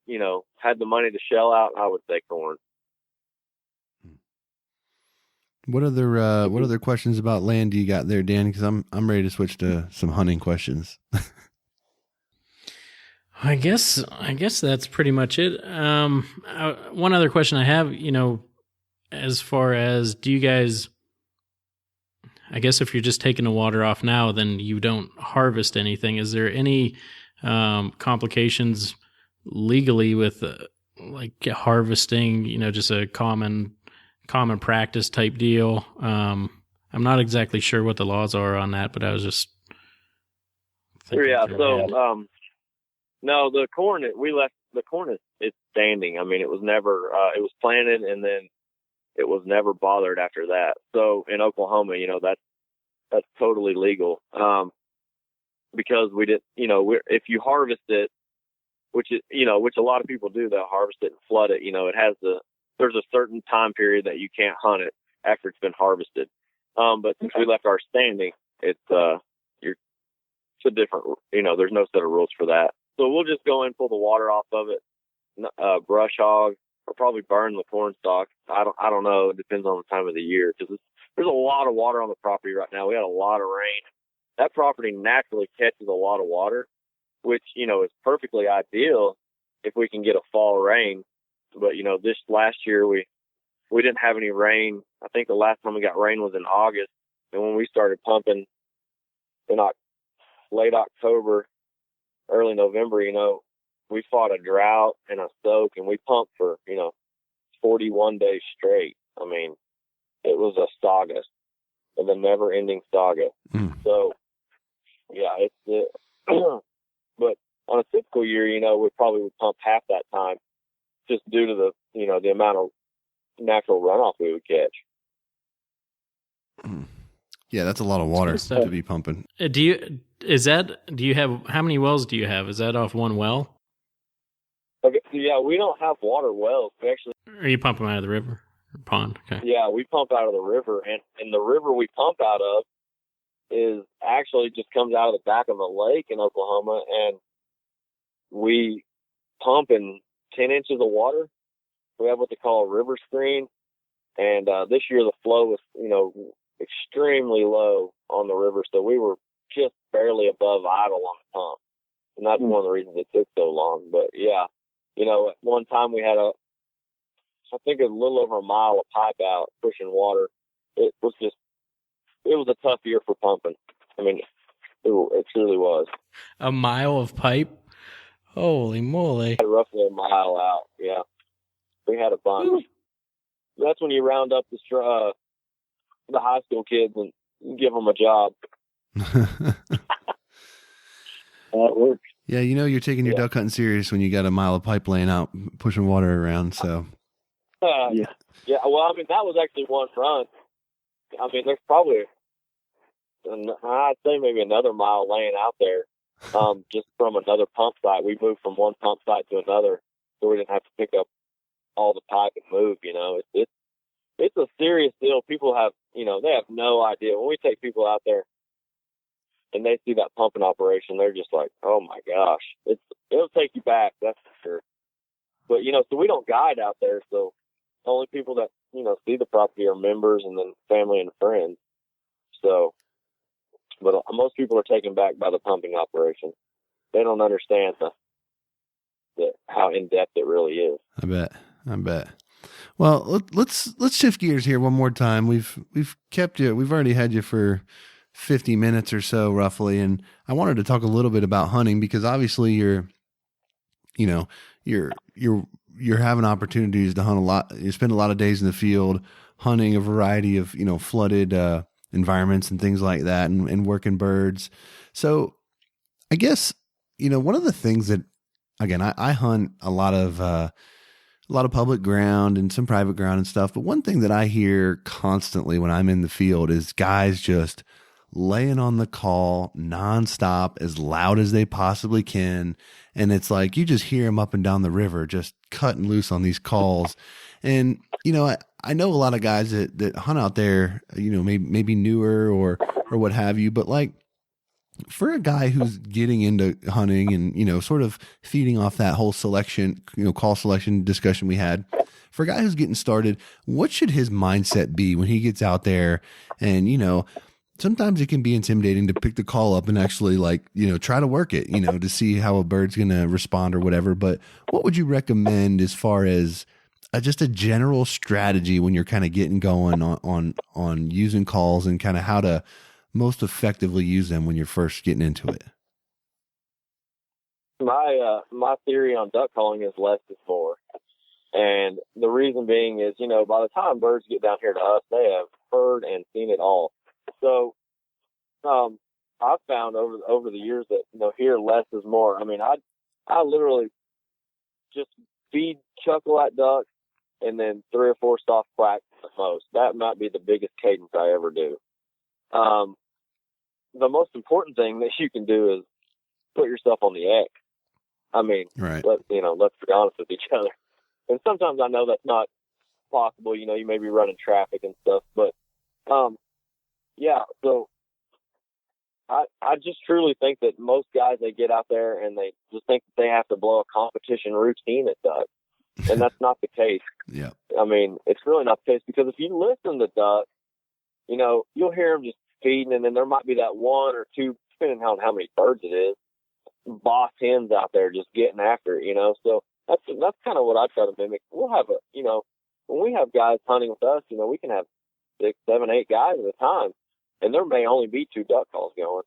had the money to shell out, I would say corn.
What other questions about land do you got there, Dan? Because I'm ready to switch to some hunting questions.
I guess that's pretty much it. One other question I have, as far as, do you guys, I guess if you're just taking the water off now, then you don't harvest anything. Is there any complications legally with like harvesting, just a common practice type deal? I'm not exactly sure what the laws are on that, but I was just thinking.
Yeah. So, no, the corn is standing. I mean, it was never, it was planted and then it was never bothered after that. So in Oklahoma, that's totally legal. Because we didn't, if you harvest it, which a lot of people do, they'll harvest it and flood it. There's a certain time period that you can't hunt it after it's been harvested. But since we left ours standing, it's a different, there's no set of rules for that. So we'll just go in, pull the water off of it, brush hog, or probably burn the corn stalk. I don't know. It depends on the time of the year, because there's a lot of water on the property right now. We had a lot of rain. That property naturally catches a lot of water, which, is perfectly ideal if we can get a fall rain. But, this last year we didn't have any rain. I think the last time we got rain was in August. And when we started pumping in late October, early November, we fought a drought and a soak, and we pumped for, 41 days straight. I mean, it was a saga, and a never-ending saga. So, yeah, but on a typical year, we probably would pump half that time, just due to the amount of natural runoff we would catch.
Yeah, that's a lot of water to be pumping.
Do you have, how many wells do you have? Is that off one well?
Okay, yeah, we don't have water wells. We actually.
Or you pump them out of the river or pond? Okay.
Yeah, we pump out of the river, and the river we pump out of is actually just comes out of the back of a lake in Oklahoma, and we pump in 10 inches of water. We have what they call a river screen. And this year the flow was, extremely low on the river. So we were just barely above idle on the pump. And that's one of the reasons it took so long. But yeah, at one time we had I think a little over a mile of pipe out pushing water. It was a tough year for pumping. I mean, it truly was.
A mile of pipe? Holy moly.
Roughly a mile out, yeah. We had a bunch. Ooh. That's when you round up the high school kids and give them a job. That works.
Yeah, you're taking your duck hunting serious when you got a mile of pipe laying out, pushing water around, so.
Yeah. Well, I mean, that was actually one run. I mean, there's probably, I'd say maybe another mile laying out there, just from another pump site. We moved from one pump site to another, so we didn't have to pick up all the pipe and move. It's a serious deal. People have, they have no idea. When we take people out there and they see that pumping operation, they're just like, oh my gosh, it'll take you back, that's for sure. But so we don't guide out there, so the only people that see the property are members and then family and friends. So, but most people are taken back by the pumping operation. They don't understand how in depth it really is.
I bet. Well, let's shift gears here one more time. We've kept you. We've already had you for 50 minutes or so, roughly, and I wanted to talk a little bit about hunting because obviously you're having opportunities to hunt a lot. You spend a lot of days in the field hunting a variety of, flooded environments and things like that and working birds. So I guess, one of the things that, again, I hunt a lot of public ground and some private ground and stuff. But one thing that I hear constantly when I'm in the field is guys just laying on the call nonstop, as loud as they possibly can. And it's like, you just hear them up and down the river, just cutting loose on these calls. And, I know a lot of guys that hunt out there, maybe newer or what have you, but like for a guy who's getting into hunting and, sort of feeding off that whole selection, call selection discussion we had, for a guy who's getting started, what should his mindset be when he gets out there? And, sometimes it can be intimidating to pick the call up and actually try to work it, to see how a bird's going to respond or whatever. But what would you recommend as far as just a general strategy when you're kind of getting going on using calls and kind of how to most effectively use them when you're first getting into it?
My theory on duck calling is less is more. And the reason being is, by the time birds get down here to us, they have heard and seen it all. So, I've found over the years that, here less is more. I mean, I literally just feed, chuckle at ducks and then 3 or 4 soft quacks at most. That might be the biggest cadence I ever do. The most important thing that you can do is put yourself on the X. I mean,
right.
Let's be honest with each other. And sometimes I know that's not possible. You may be running traffic and stuff, but, yeah, so I just truly think that most guys, they get out there and they just think that they have to blow a competition routine at ducks. And that's not the case.
Yeah.
I mean, it's really not the case because if you listen to ducks, you'll hear them just feeding, and then there might be that 1 or 2, depending on how many birds it is, boss hens out there just getting after it, So that's kind of what I try to mimic. We'll have when we have guys hunting with us, we can have 6, 7, 8 guys at a time, and there may only be 2 duck calls going.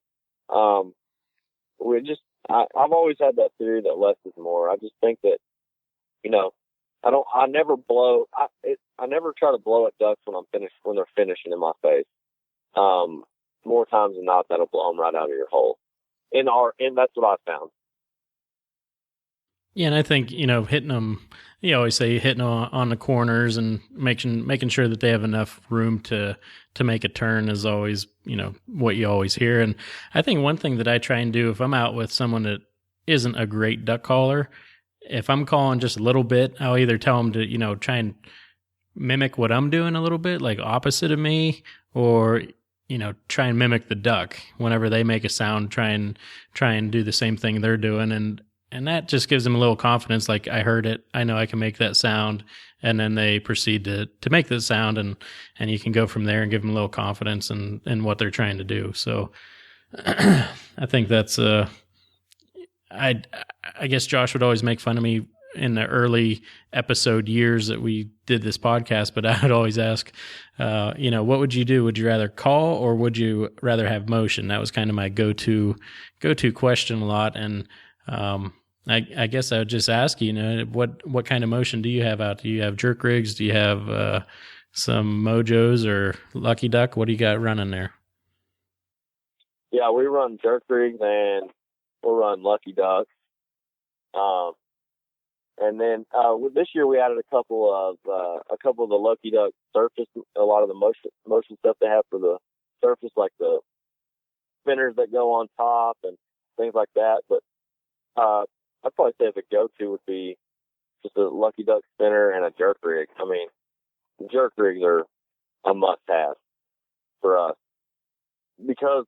I've always had that theory that less is more. I just think that, I never try to blow at ducks when they're finishing in my face. More times than not, that'll blow them right out of your hole. And that's what I've found.
Yeah, and I think, hitting them, you always say hitting them on the corners and making sure that they have enough room to make a turn is always, what you always hear. And I think one thing that I try and do if I'm out with someone that isn't a great duck caller, if I'm calling just a little bit, I'll either tell them to, try and mimic what I'm doing a little bit, like opposite of me, or, try and mimic the duck. Whenever they make a sound, try and do the same thing they're doing. And And that just gives them a little confidence. Like, I heard it, I know I can make that sound. And then they proceed to make the sound, and you can go from there and give them a little confidence in what they're trying to do. So I think that's, I guess Josh would always make fun of me in the early episode years that we did this podcast, but I'd always ask, what would you do? Would you rather call, or would you rather have motion? That was kind of my go-to question a lot. And, I guess I would just ask you, what kind of motion do you have out? Do you have jerk rigs? Do you have some Mojos or Lucky Duck? What do you got running there?
Yeah, we run jerk rigs and we'll run Lucky Ducks. And then this year we added a couple of the Lucky Duck surface, a lot of the motion stuff they have for the surface, like the spinners that go on top and things like that. But I'd probably say the go-to would be just a Lucky Duck spinner and a jerk rig. I mean, jerk rigs are a must-have for us because,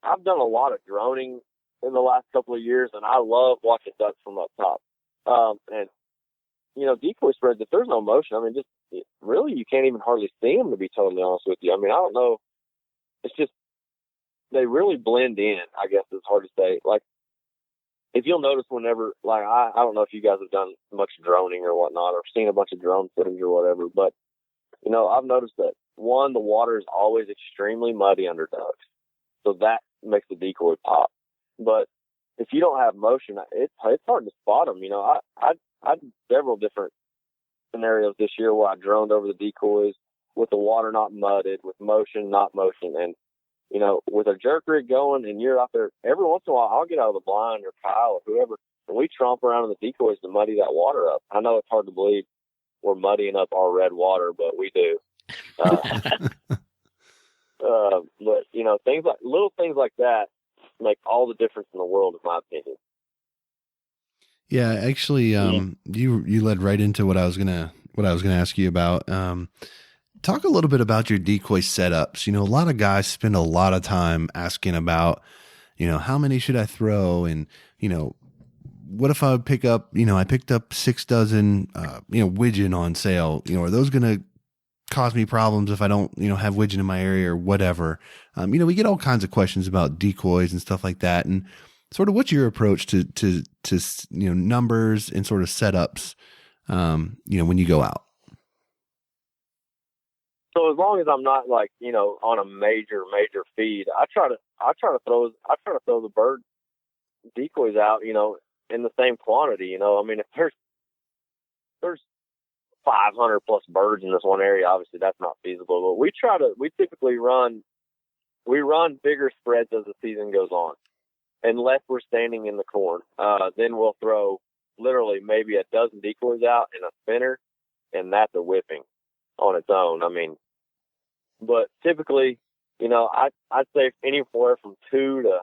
I've done a lot of droning in the last couple of years, and I love watching ducks from up top. And decoy spreads, if there's no motion, really you can't even hardly see them, to be totally honest with you. I don't know. It's just, they really blend in, I guess it's hard to say. Like, if you'll notice whenever, like, I don't know if you guys have done much droning or whatnot, or seen a bunch of drone footage or whatever, but, I've noticed that, one, the water is always extremely muddy under ducks. So that makes the decoy pop. But if you don't have motion, it's hard to spot them. I did several different scenarios this year where I droned over the decoys with the water not mudded, with motion, not motion. And, with a jerk rig going and you're out there, every once in a while, I'll get out of the blind, or Kyle or whoever, and we tromp around in the decoys to muddy that water up. I know it's hard to believe we're muddying up our red water, but we do. But, little things like that make all the difference in the world, in my opinion.
Yeah, actually, you led right into what I was gonna ask you about. Talk a little bit about your decoy setups. A lot of guys spend a lot of time asking about, how many should I throw? And, what if I would pick up, I picked up 6 dozen, widgeon on sale, are those going to cause me problems if I don't, have widgeon in my area or whatever? We get all kinds of questions about decoys and stuff like that. And sort of what's your approach to numbers and sort of setups, when you go out?
So as long as I'm not on a major feed, I try to throw the bird decoys out, in the same quantity. If there's 500 plus birds in this one area, obviously that's not feasible. But we typically run bigger spreads as the season goes on, unless we're standing in the corn. Then we'll throw literally maybe a dozen decoys out in a spinner, and that's a whipping on its own. But typically, I'd say anywhere from 2 to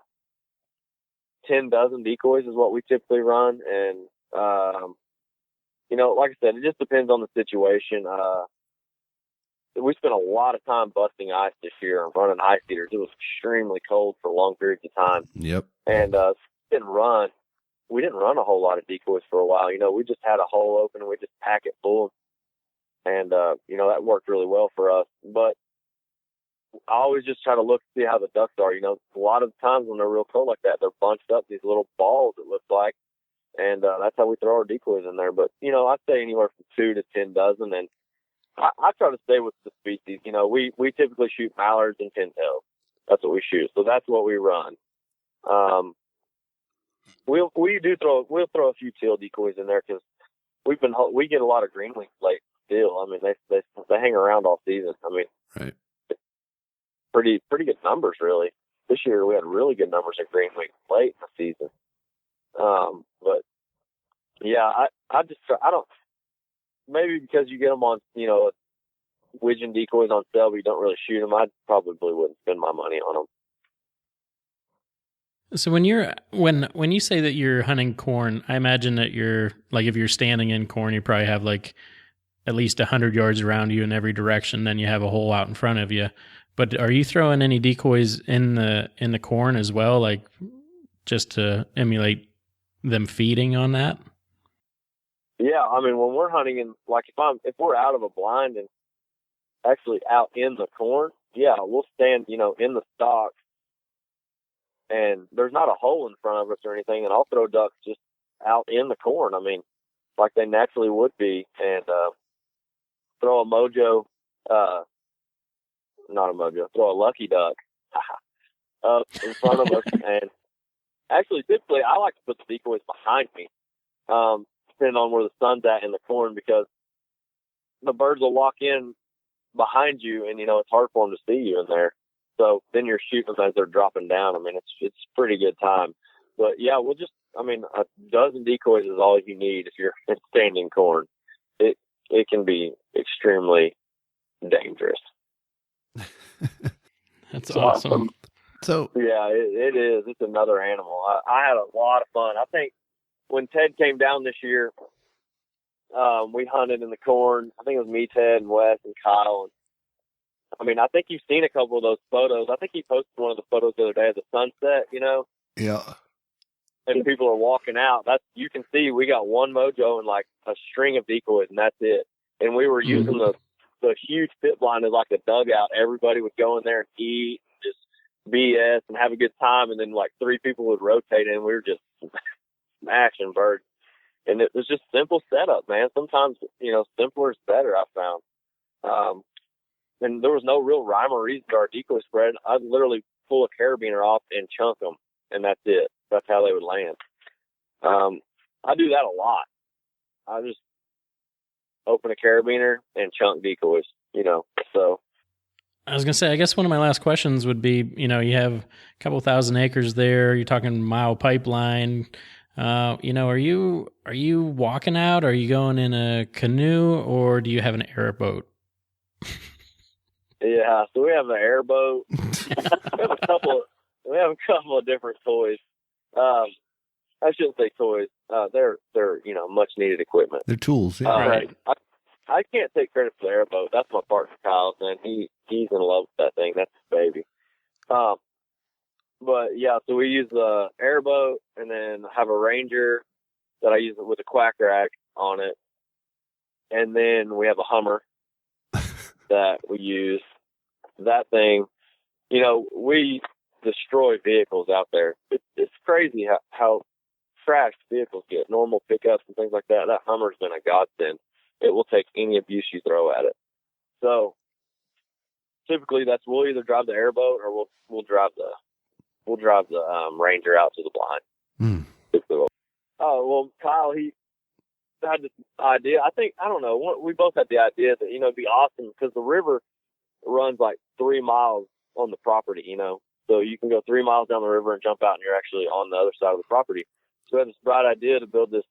10 dozen decoys is what we typically run. And, like I said, it just depends on the situation. We spent a lot of time busting ice this year and running ice eaters. It was extremely cold for long periods of time.
Yep.
And, we didn't run a whole lot of decoys for a while. We just had a hole open and we just pack it full. And, that worked really well for us. But I always just try to look to see how the ducks are. A lot of times when they're real cold like that, they're bunched up, these little balls, it looks like. And that's how we throw our decoys in there. But, I'd say anywhere from 2 to 10 dozen. And I try to stay with the species. We typically shoot mallards and pintails. That's what we shoot. So that's what we run. We'll throw a few teal decoys in there because we get a lot of green wings late still. They hang around all season.
Right.
Pretty good numbers, really. This year we had really good numbers of green wings late in the season. But yeah, I just try. I don't. Maybe because you get them on, widgeon decoys on sale, but you don't really shoot them. I probably wouldn't spend my money on them.
So when you say that you're hunting corn, I imagine that if you're standing in corn, you probably have at least 100 yards around you in every direction. Then you have a hole out in front of you. But are you throwing any decoys in the corn as well, like just to emulate them feeding on that?
Yeah, I mean, when we're hunting and like if we're out of a blind and actually out in the corn, yeah, we'll stand, in the stock, and there's not a hole in front of us or anything, and I'll throw ducks just out in the corn. I mean, like they naturally would be, and throw a mojo, throw a lucky duck up in front of us. And actually, typically, I like to put the decoys behind me, depending on where the sun's at in the corn, because the birds will walk in behind you, and it's hard for them to see you in there. So then you're shooting them as they're dropping down. I mean, it's pretty good time. But yeah, a dozen decoys is all you need if you're in standing corn. It can be extremely dangerous.
That's awesome.
So
yeah, it is. It's another animal. I had a lot of fun. I think when Ted came down this year, we hunted in the corn. I think it was me, Ted, and Wes, and Kyle. And I mean, I think you've seen a couple of those photos. I think he posted one of the photos the other day of the sunset,
Yeah.
And people are walking out. You can see we got one mojo and like a string of decoys, and that's it. And we were using the huge pit blind as like a dugout. Everybody would go in there and eat, just BS and have a good time. And then like 3 people would rotate, and we were just smashing birds. And it was just simple setup, man. Sometimes, simpler is better, I found. And there was no real rhyme or reason to our decoy spread. I'd literally pull a carabiner off and chunk them, and that's it. That's how they would land. I do that a lot. I just open a carabiner and chunk decoys, so.
I was going to say, I guess one of my last questions would be, you have a couple thousand acres there. You're talking mile pipeline. Are you walking out? Are you going in a canoe, or do you have an airboat?
Yeah, so we have an airboat. we have a couple of different toys. I shouldn't say toys. They're much needed equipment.
They're tools. Yeah.
Right.
I can't take credit for the airboat. That's my partner Kyle's, and he's in love with that thing. That's his baby. But yeah, so we use the airboat, and then have a Ranger that I use with a quack rack on it, and then we have a Hummer that we use. That thing, we destroy vehicles out there. It's crazy how trashed vehicles get. Normal pickups and things like that. That Hummer's been a godsend. It will take any abuse you throw at it. So typically, we'll either drive the airboat or we'll drive the Ranger out to the blind. Oh well, Kyle, he had this idea. I don't know. We both had the idea that it'd be awesome because the river runs like 3 miles on the property. So you can go 3 miles down the river and jump out, and you're actually on the other side of the property. So we had this bright idea to build this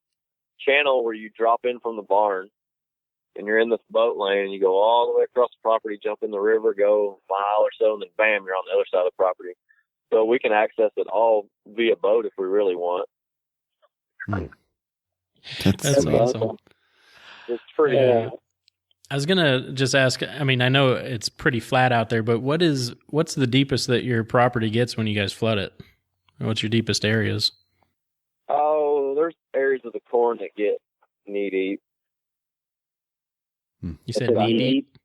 channel where you drop in from the barn, and you're in this boat lane, and you go all the way across the property, jump in the river, go a mile or so, and then bam, you're on the other side of the property. So we can access it all via boat if we really want.
That's awesome.
It's pretty.
I was gonna just ask. I mean, I know it's pretty flat out there, but what's the deepest that your property gets when you guys flood it? What's your deepest areas?
Oh, there's areas of the corn that get knee deep.
You said knee deep?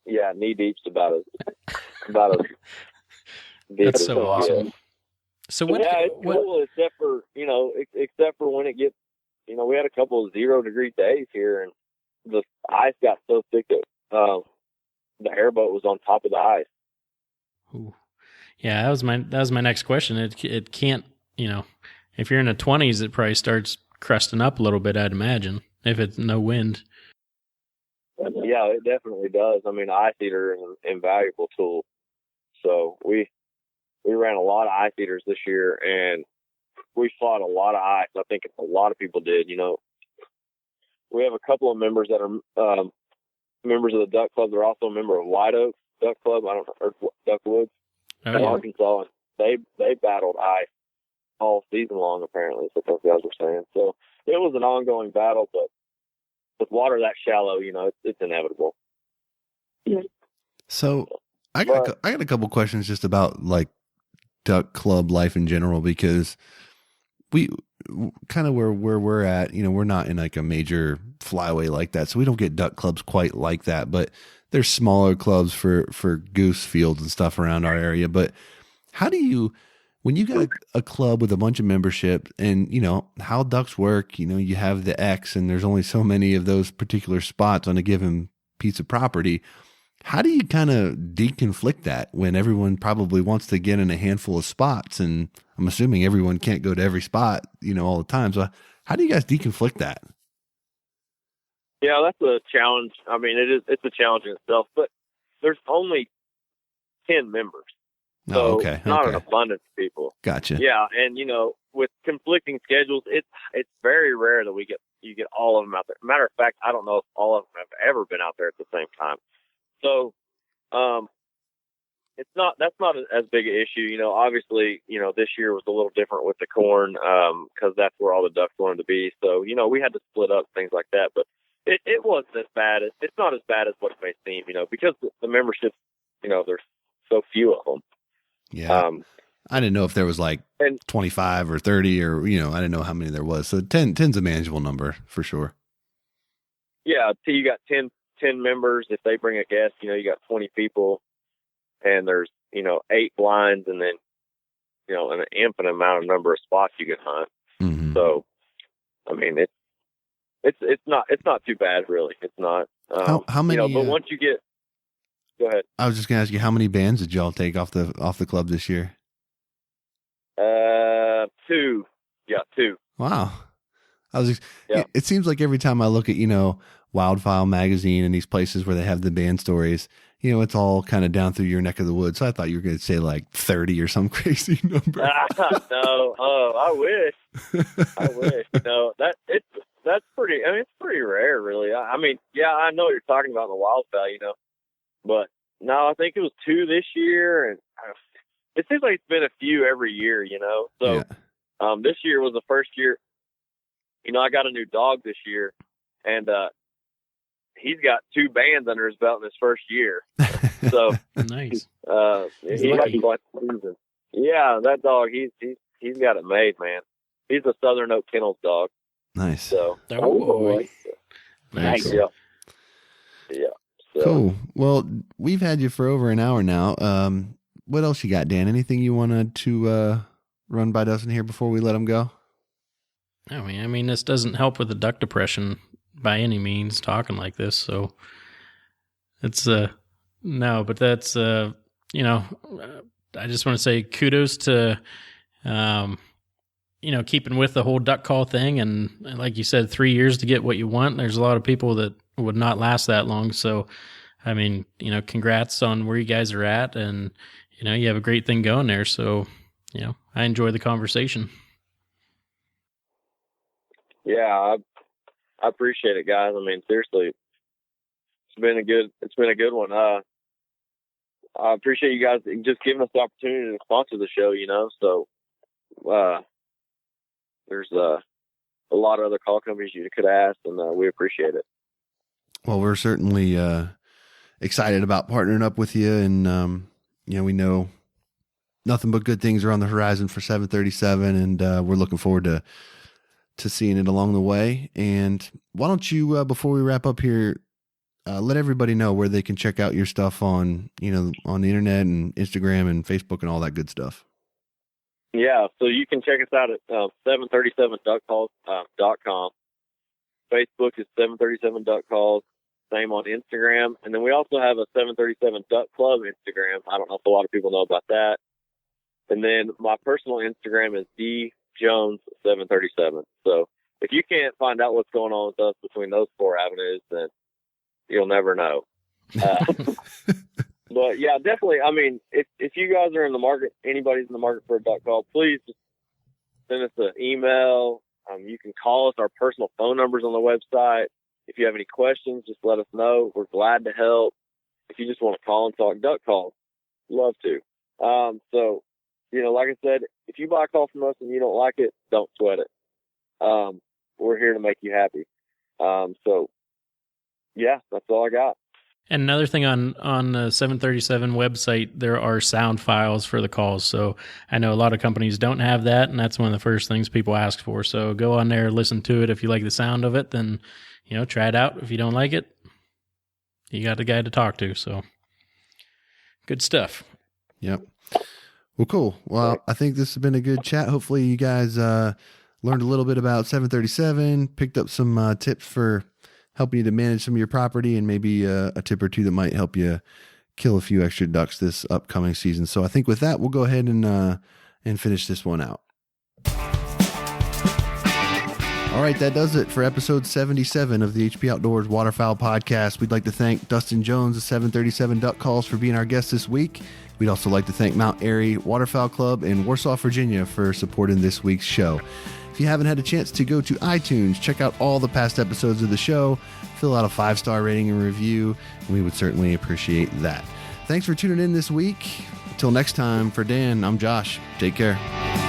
Yeah, knee deep's about as deep.
That's so awesome. So what?
Yeah, it's cool, except for when it gets. We had a couple of 0-degree days here, and the ice got so thick that the airboat was on top of the ice.
Ooh. Yeah, that was my next question. It can't, if you're in the 20s, it probably starts crusting up a little bit, I'd imagine, if it's no wind.
Yeah, it definitely does. I mean, ice eater is an invaluable tool. So we ran a lot of ice eaters this year, and we fought a lot of ice. I think a lot of people did. We have a couple of members that are members of the Duck Club. They're also a member of White Oak Duck Club. I don't know, or Duck Woods in Arkansas. And they battled ice all season long, apparently, is what those guys were saying. So it was an ongoing battle, but with water that shallow, it's inevitable.
So I got a couple questions just about like Duck Club life in general, because we kind of where we're at, we're not in like a major flyway like that. So we don't get duck clubs quite like that, but there's smaller clubs for goose fields and stuff around our area. But how do you, when you got a club with a bunch of membership and, how ducks work, you have the X and there's only so many of those particular spots on a given piece of property. How do you kind of deconflict that when everyone probably wants to get in a handful of spots? And I'm assuming everyone can't go to every spot, all the time. So how do you guys deconflict that?
Yeah, that's a challenge. I mean, it's a challenge in itself, but there's only 10 members. So not an abundance of people.
Gotcha.
Yeah. And, with conflicting schedules, it's very rare that you get all of them out there. Matter of fact, I don't know if all of them have ever been out there at the same time. So, that's not as big an issue. Obviously, this year was a little different with the corn, cause that's where all the ducks wanted to be. So, we had to split up things like that, but it wasn't as bad. It's not as bad as what it may seem, because the memberships, there's so few of them.
Yeah. I didn't know if there was like 25 or 30 or, I didn't know how many there was. So 10's a manageable number for sure.
Yeah. So you got 10 members. If they bring a guest, you got 20 people and there's, 8 blinds and then, an infinite amount of number of spots you can hunt.
Mm-hmm.
So, I mean, it's not too bad really. It's not,
how many,
but once you get, go ahead.
I was just going to ask you, how many bands did y'all take off the club this year?
2. Yeah, 2.
Wow. It seems like every time I look at, Wildfile magazine and these places where they have the band stories, it's all kind of down through your neck of the woods. So I thought you were going to say like 30 or some crazy number.
No. Oh, I wish. No, that's pretty, it's pretty rare really. I mean, yeah, I know what you're talking about in the Wildfile, but no, I think it was 2 this year. And it seems like it's been a few every year, So, this year was the first year, I got a new dog this year and, he's got 2 bands under his belt in his first year. So
nice.
He had quite the season. Yeah, that dog, he's got it made, man. He's a Southern Oak Kennels dog.
Nice.
So,
nice.
Yeah. So.
Cool. Well, we've had you for over an hour now. What else you got, Dan? Anything you wanted to run by Dustin here before we let him go?
I mean, this doesn't help with the duck depression by any means, talking like this. So it's no, but that's I just want to say kudos to keeping with the whole duck call thing, and like you said, 3 years to get what you want. There's a lot of people that would not last that long. So, I mean, congrats on where you guys are at, and you have a great thing going there. So, I enjoy the conversation.
Yeah, I appreciate it, guys. I mean, seriously, it's been a good one. I appreciate you guys just giving us the opportunity to sponsor the show, So, there's a lot of other call companies you could ask, and we appreciate it.
Well, we're certainly excited about partnering up with you, and we know nothing but good things are on the horizon for 737, and we're looking forward to seeing it along the way. And why don't you, before we wrap up here, let everybody know where they can check out your stuff on the internet and Instagram and Facebook and all that good stuff.
Yeah, so you can check us out at 737duckcalls.com. Facebook is 737 Duck Calls. Same on Instagram. And then we also have a 737 Duck Club Instagram. I don't know if a lot of people know about that. And then my personal Instagram is djones737. So if you can't find out what's going on with us between those 4 avenues, then you'll never know. But yeah, definitely. I mean, if you guys are in the market, anybody's in the market for a duck call, please just send us an email. You can call us. Our personal phone number's on the website. If you have any questions, just let us know. We're glad to help. If you just want to call and talk duck calls, love to. So, like I said, if you buy a call from us and you don't like it, don't sweat it. We're here to make you happy. So yeah, that's all I got.
And another thing on the 737 website, there are sound files for the calls. So I know a lot of companies don't have that, and that's one of the first things people ask for. So go on there, listen to it. If you like the sound of it, then, try it out. If you don't like it, you got the guy to talk to. So good stuff.
Yep. Well, cool. Well, I think this has been a good chat. Hopefully you guys learned a little bit about 737, picked up some tips for helping you to manage some of your property, and maybe a tip or two that might help you kill a few extra ducks this upcoming season. So I think with that, we'll go ahead and finish this one out. All right, that does it for episode 77 of the HP Outdoors Waterfowl Podcast. We'd like to thank Dustin Jones of 737 Duck Calls for being our guest this week. We'd also like to thank Mount Airy Waterfowl Club in Warsaw, Virginia for supporting this week's show. If you haven't had a chance to go to iTunes, check out all the past episodes of the show, fill out a 5-star rating and review, and we would certainly appreciate that. Thanks for tuning in this week. Until next time, for Dan, I'm Josh. Take care.